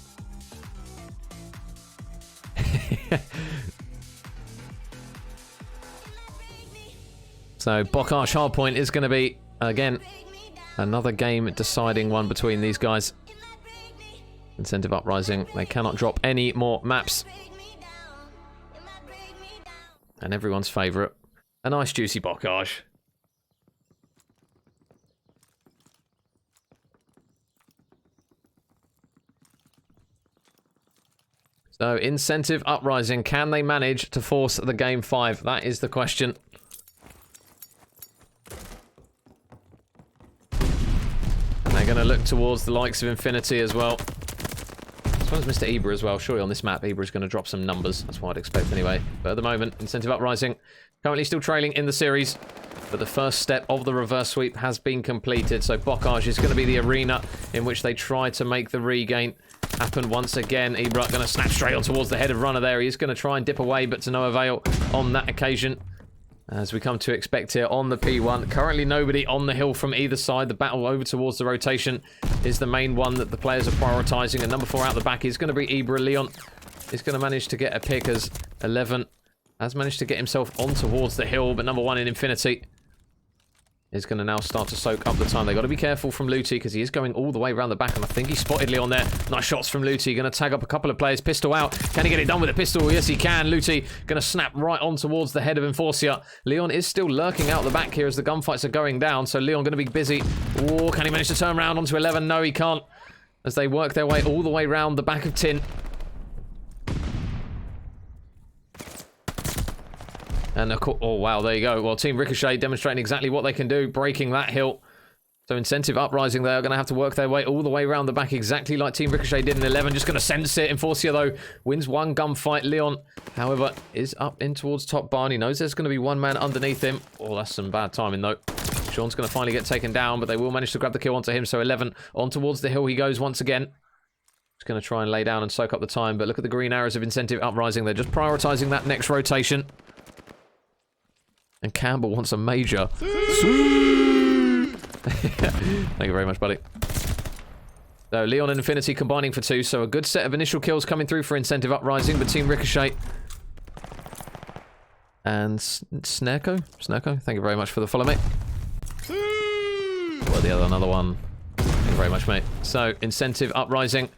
So Bocage Hardpoint is going to be, again, another game deciding one between these guys. Incentive Uprising, they cannot drop any more maps. And everyone's favourite, a nice juicy Bocage. So, Incentive Uprising, can they manage to force the game 5? That is the question. And they're going to look towards the likes of Infinity as well. well as Mr. Ibra as well. Surely on this map, Ibra is going to drop some numbers. That's what I'd expect anyway. But at the moment, Incentive Uprising currently still trailing in the series. But the first step of the reverse sweep has been completed. So Bocage is going to be the arena in which they try to make the regain happen once again. Ibra going to snap straight on towards the head of Runner there. He is going to try and dip away, but to no avail on that occasion. As we come to expect here on the P1. Currently nobody on the hill from either side. The battle over towards the rotation is the main one that the players are prioritising. And number 4 out the back is going to be Ibra. Leon is going to manage to get a pick as 11 has managed to get himself on towards the hill. But number 1 in Infinity is going to now start to soak up the time. They've got to be careful from Luti because he is going all the way around the back, and I think he spotted Leon there. Nice shots from Luti. Going to tag up a couple of players. Pistol out. Can he get it done with a pistol? Yes, he can. Luti going to snap right on towards the head of Enforcia. Leon is still lurking out the back here as the gunfights are going down, so Leon going to be busy. Oh, can he manage to turn around onto 11? No, he can't. As they work their way all the way around the back of Tin. And oh wow, there you go. Well, Team Ricochet demonstrating exactly what they can do, breaking that hill. So Incentive Uprising, they are going to have to work their way all the way around the back, exactly like Team Ricochet did in 11. Just going to sense it. Enforcia, though, wins one gunfight. Leon, however, is up in towards top barn. He knows there's going to be one man underneath him. Oh, that's some bad timing, though. Sean's going to finally get taken down, but they will manage to grab the kill onto him. So 11 on towards the hill he goes once again. He's going to try and lay down and soak up the time, but look at the green arrows of Incentive Uprising. They're just prioritising that next rotation. And Campbell wants a major. Thank you very much, buddy. So Leon and Infinity combining for 2. So a good set of initial kills coming through for Incentive Uprising. But Team Ricochet and Snerko, thank you very much for the follow, mate. Well, the other, another one. Thank you very much, mate. So Incentive Uprising.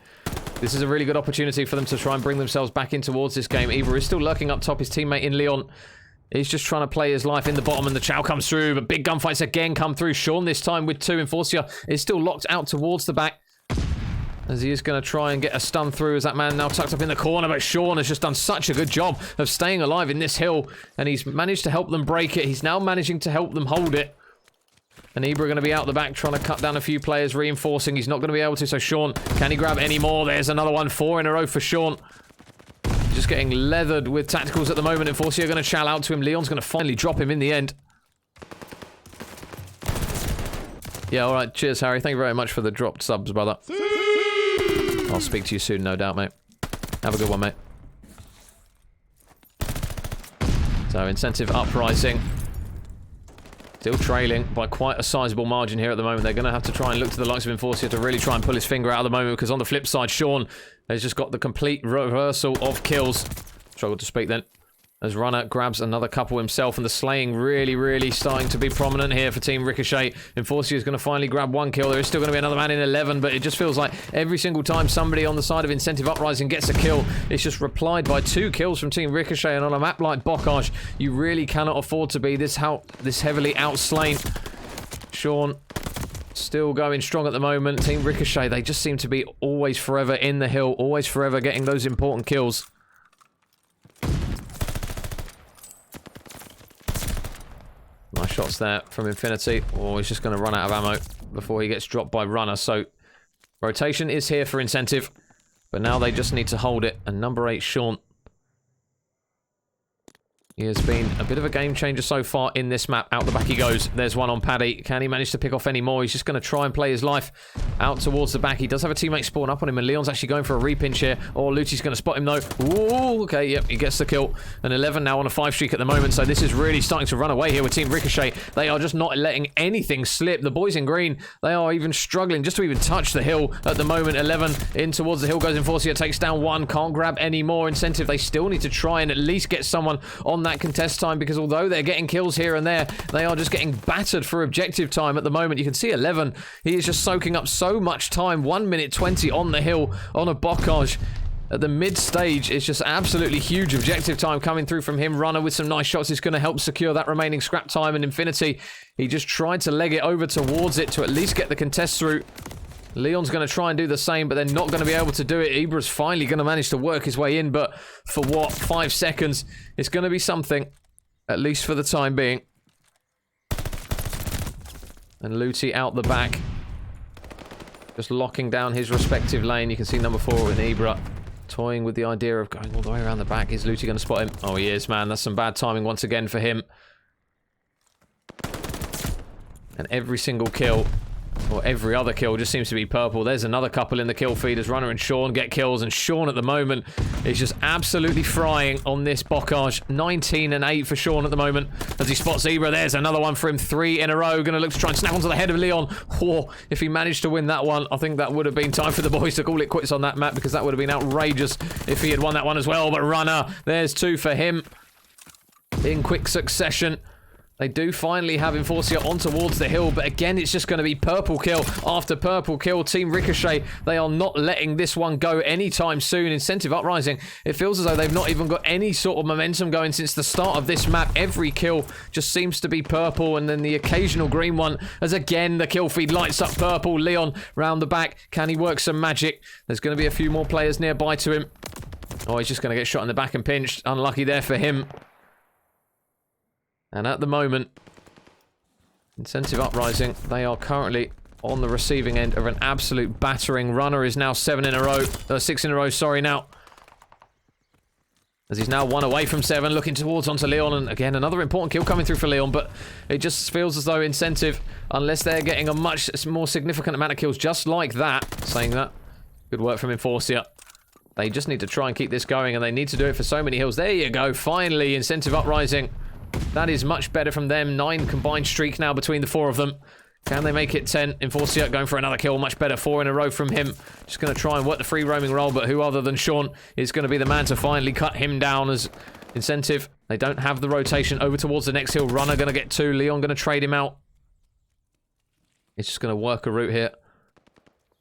This is a really good opportunity for them to try and bring themselves back in towards this game. Ibra is still lurking up top. His teammate in Leon he's just trying to play his life in the bottom, and the chow comes through, but big gunfights again come through. Sean this time with 2. Enforcia is still locked out towards the back, as he is going to try and get a stun through as that man now tucked up in the corner, but Sean has just done such a good job of staying alive in this hill, and he's managed to help them break it. He's now managing to help them hold it. And Ibra going to be out the back trying to cut down a few players, reinforcing. He's not going to be able to, so Sean, can he grab any more? There's another one, 4 in a row for Sean. Just getting leathered with tacticals at the moment. Enforcia going to chow out to him. Leon's going to finally drop him in the end. Yeah, alright. Cheers, Harry. Thank you very much for the dropped subs, brother. I'll speak to you soon, no doubt, mate. Have a good one, mate. So, Incentive Uprising. Still trailing by quite a sizable margin here at the moment. They're going to have to try and look to the likes of Enforcia to really try and pull his finger out at the moment, because on the flip side, Sean has just got the complete reversal of kills. Struggled to speak then. As Runner grabs another couple himself, and the slaying really starting to be prominent here for Team Ricochet. Enforcia is going to finally grab 1 kill. There is still going to be another man in 11, but it just feels like every single time somebody on the side of Incentive Uprising gets a kill, it's just replied by 2 kills from Team Ricochet. And on a map like Bocage, you really cannot afford to be this heavily outslain. Sean still going strong at the moment. Team Ricochet, they just seem to be always forever in the hill, always forever getting those important kills. Nice shots there from Infinity. Oh, he's just going to run out of ammo before he gets dropped by Runner. So, rotation is here for Incentive. But now they just need to hold it. And number 8, Sean. He has been a bit of a game changer so far in this map. Out the back he goes. There's one on Paddy. Can he manage to pick off any more? He's just going to try and play his life out towards the back. He does have a teammate spawn up on him, and Leon's actually going for a repinch here. Oh, Luti's going to spot him though. Ooh, okay, yep, he gets the kill. And 11 now on a 5 streak at the moment, so this is really starting to run away here with Team Ricochet. They are just not letting anything slip. The boys in green, they are even struggling just to even touch the hill at the moment. 11 in towards the hill goes Enforcia, takes down 1, can't grab any more. Incentive, they still need to try and at least get someone on that contest time, because although they're getting kills here and there, they are just getting battered for objective time at the moment. You can see 11, he is just soaking up so much time. 1 minute 20 on the hill on a Bocage. At the mid stage, it's just absolutely huge objective time coming through from him. Runner with some nice shots is going to help secure that remaining scrap time. And Infinity, he just tried to leg it over towards it to at least get the contest through. Leon's going to try and do the same, but they're not going to be able to do it. Ibra's finally going to manage to work his way in, but for what? 5 seconds? It's going to be something, at least for the time being. And Luti out the back. just locking down his respective lane. You can see number 4 with Ibra toying with the idea of going all the way around the back. Is Luti going to spot him? Oh, he is, man. That's some bad timing once again for him. And every single kill, or every other kill, just seems to be purple. There's another couple in the kill feed as Runner and Sean get kills, and Sean at the moment is just absolutely frying on this Bocage. 19 and 8 for Sean at the moment as he spots Ibra. There's another one for him, 3 in a row. Gonna look to try and snap onto the head of Leon. Oh, if he managed to win that one, I think that would have been time for the boys to call it quits on that map, because that would have been outrageous if he had won that one as well. But Runner, there's 2 for him in quick succession. They do finally have Enforcer on towards the hill, but again, it's just going to be purple kill after purple kill. Team Ricochet, they are not letting this one go anytime soon. Incentive Uprising, it feels as though they've not even got any sort of momentum going since the start of this map. Every kill just seems to be purple, and then the occasional green one, as again, the kill feed lights up purple. Leon round the back. Can he work some magic? There's going to be a few more players nearby to him. Oh, he's just going to get shot in the back and pinched. Unlucky there for him. And at the moment, Incentive Uprising, they are currently on the receiving end of an absolute battering. Runner is now 6 in a row, sorry, now. As he's now 1 away from 7, looking towards onto Leon, and again, another important kill coming through for Leon, but it just feels as though Incentive, unless they're getting a much more significant amount of kills just like that, saying that, good work from Enforcer. They just need to try and keep this going, and they need to do it for so many hills. There you go, finally, Incentive Uprising. That is much better from them. 9 combined streak now between the 4 of them. Can they make it 10? Enforcer going for another kill. Much better. 4 in a row from him. Just going to try and work the free roaming role, but who other than Sean is going to be the man to finally cut him down as Incentive. They don't have the rotation over towards the next hill. Runner going to get 2. Leon going to trade him out. He's just going to work a route here.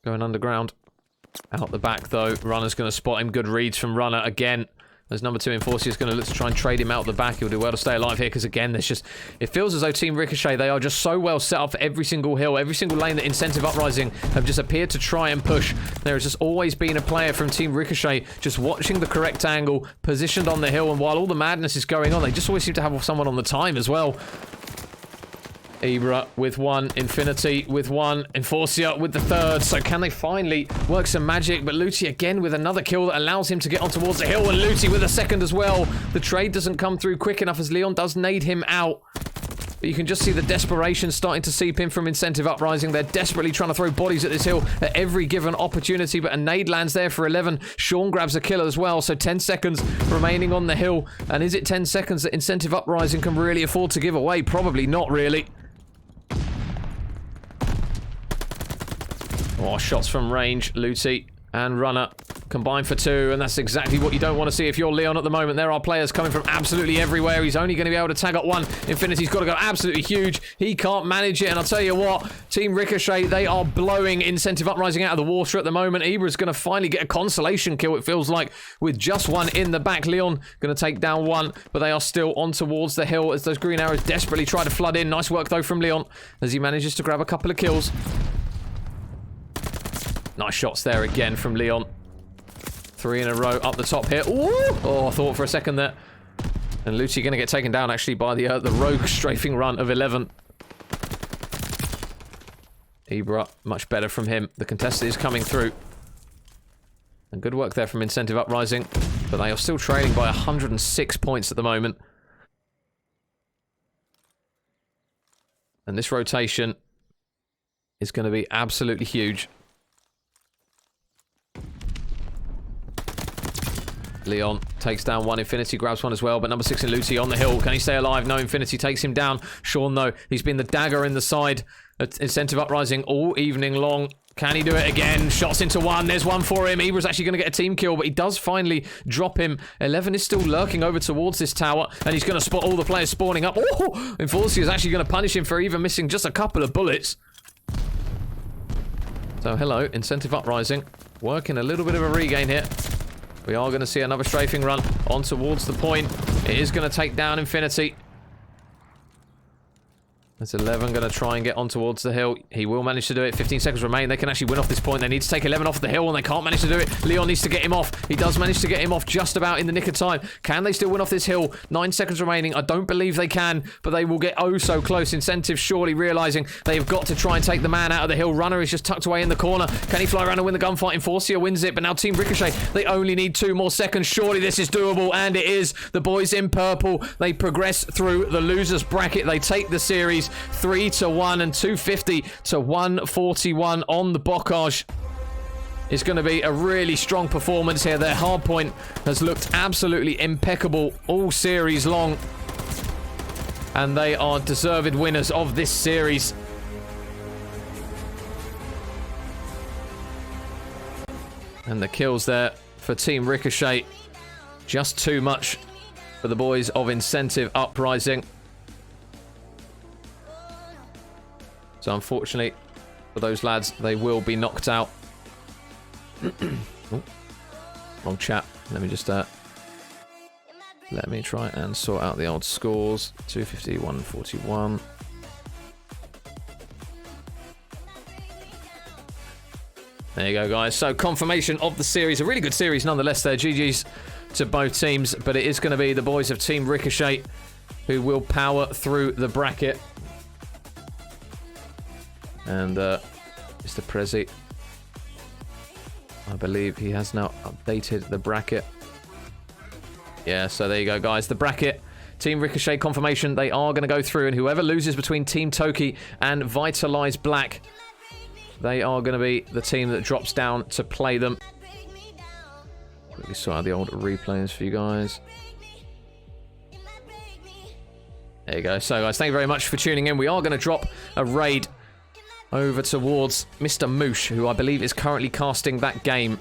Going underground. Out the back, though. Runner's going to spot him. Good reads from Runner again. As number 2 Enforcer is going to look to try and trade him out the back. He'll do well to stay alive here, because again, there's just... It feels as though Team Ricochet, they are just so well set up for every single hill, every single lane that Incentive Uprising have just appeared to try and push. There has just always been a player from Team Ricochet just watching the correct angle, positioned on the hill, and while all the madness is going on, they just always seem to have someone on the time as well. Ibra with 1, Infinity with 1, Enforcer with the 3rd. So can they finally work some magic? But Luti again with another kill that allows him to get on towards the hill, and Luti with a 2nd as well. The trade doesn't come through quick enough as Leon does nade him out. But you can just see the desperation starting to seep in from Incentive Uprising. They're desperately trying to throw bodies at this hill at every given opportunity, but a nade lands there for 11. Sean grabs a kill as well, so 10 seconds remaining on the hill. And is it 10 seconds that Incentive Uprising can really afford to give away? Probably not, really. Oh, shots from range. Luti and Runner combined for 2, and that's exactly what you don't want to see if you're Leon at the moment. There are players coming from absolutely everywhere. He's only going to be able to tag up 1. Infinity's got to go absolutely huge. He can't manage it, and I'll tell you what, Team Ricochet, they are blowing Incentive Uprising out of the water at the moment. Ibra's going to finally get a consolation kill, it feels like, with just 1 in the back. Leon going to take down 1, but they are still on towards the hill as those green arrows desperately try to flood in. Nice work, though, from Leon as he manages to grab a couple of kills. Nice shots there again from Leon. 3 in a row up the top here. Ooh! Oh, I thought for a second there. And Luti going to get taken down, actually, by the rogue strafing run of 11. Ibra, much better from him. The contestant is coming through. And good work there from Incentive Uprising. But they are still trailing by 106 points at the moment. And this rotation is going to be absolutely huge. Leon takes down 1. Infinity grabs 1 as well, but number 6 in Luti on the hill. Can he stay alive? No, Infinity takes him down. Sean, though, he's been the dagger in the side at Incentive Uprising all evening long. Can he do it again? Shots into 1. There's 1 for him. Ibra's actually going to get a team kill, but he does finally drop him. 11 is still lurking over towards this tower, and he's going to spot all the players spawning up. Oh! Enforcer is actually going to punish him for even missing just a couple of bullets. So, hello, Incentive Uprising. Working a little bit of a regain here. We are going to see another strafing run on towards the point. It is going to take down Infinity. There's 11 going to try and get on towards the hill. He will manage to do it. 15 seconds remain. They can actually win off this point. They need to take 11 off the hill, and they can't manage to do it. Leon needs to get him off. He does manage to get him off just about in the nick of time. Can they still win off this hill? 9 seconds remaining. I don't believe they can, but they will get oh so close. Incentive surely realizing they've got to try and take the man out of the hill. Runner is just tucked away in the corner. Can he fly around and win the gunfight? Enforcer wins it, but now Team Ricochet, they only need 2 more seconds. Surely this is doable, and it is. The boys in purple, they progress through the losers bracket. They take the series 3-1 and 250 to 141 on the Bocage. It's going to be a really strong performance here. Their hardpoint has looked absolutely impeccable all series long, and they are deserved winners of this series. And the kills there for Team Ricochet, just too much for the boys of Incentive Uprising. So unfortunately for those lads, they will be knocked out. Oh, wrong chat. Let me just let me try and sort out the old scores. 250, 141. There you go, guys. So confirmation of the series. A really good series nonetheless there. GG's to both teams, but it is going to be the boys of Team Ricochet who will power through the bracket. And Mr. Prezi, I believe he has now updated the bracket. Yeah, so there you go, guys. The bracket, Team Ricochet confirmation, they are going to go through, and whoever loses between Team Toki and Vitalize Black, they are going to be the team that drops down to play them. Let me sort out the old replays for you guys. There you go. So, guys, thank you very much for tuning in. We are going to drop a raid over towards Mr. Moosh, who I believe is currently casting that game.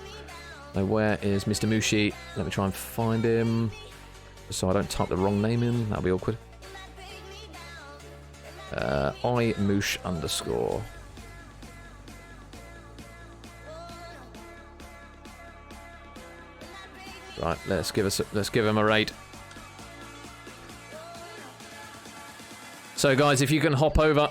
So where is Mr. Mooshi? Let me try and find him, so I don't type the wrong name in. That'll be awkward. Moosh _. Right, let's give him a raid. So, guys, if you can hop over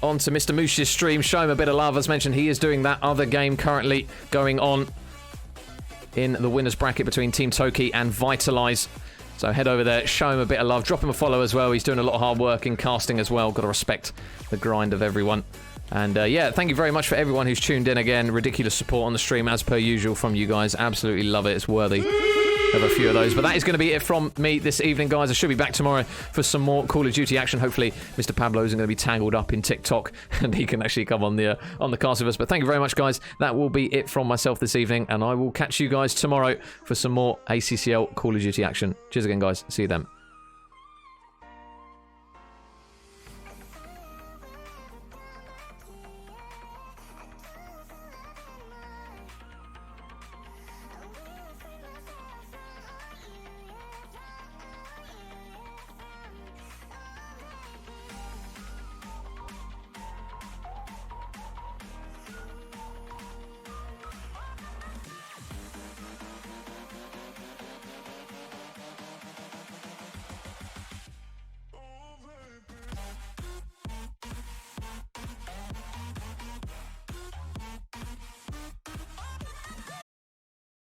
onto Mr. Moosh's stream, show him a bit of love. As mentioned, he is doing that other game currently going on in the winners bracket between Team Toki and Vitalize. So head over there, show him a bit of love, drop him a follow as well. He's doing a lot of hard work in casting as well. Got to respect the grind of everyone. And yeah, thank you very much for everyone who's tuned in again. Ridiculous support on the stream as per usual from you guys. Absolutely love it. It's worthy of a few of those. But that is going to be it from me this evening, guys. I should be back tomorrow for some more Call of Duty action. Hopefully Mr. Pablo isn't going to be tangled up in TikTok and he can actually come on the cast with us. But thank you very much, guys. That will be it from myself this evening, and I will catch you guys tomorrow for some more ACCL Call of Duty action. Cheers again, guys. See you then.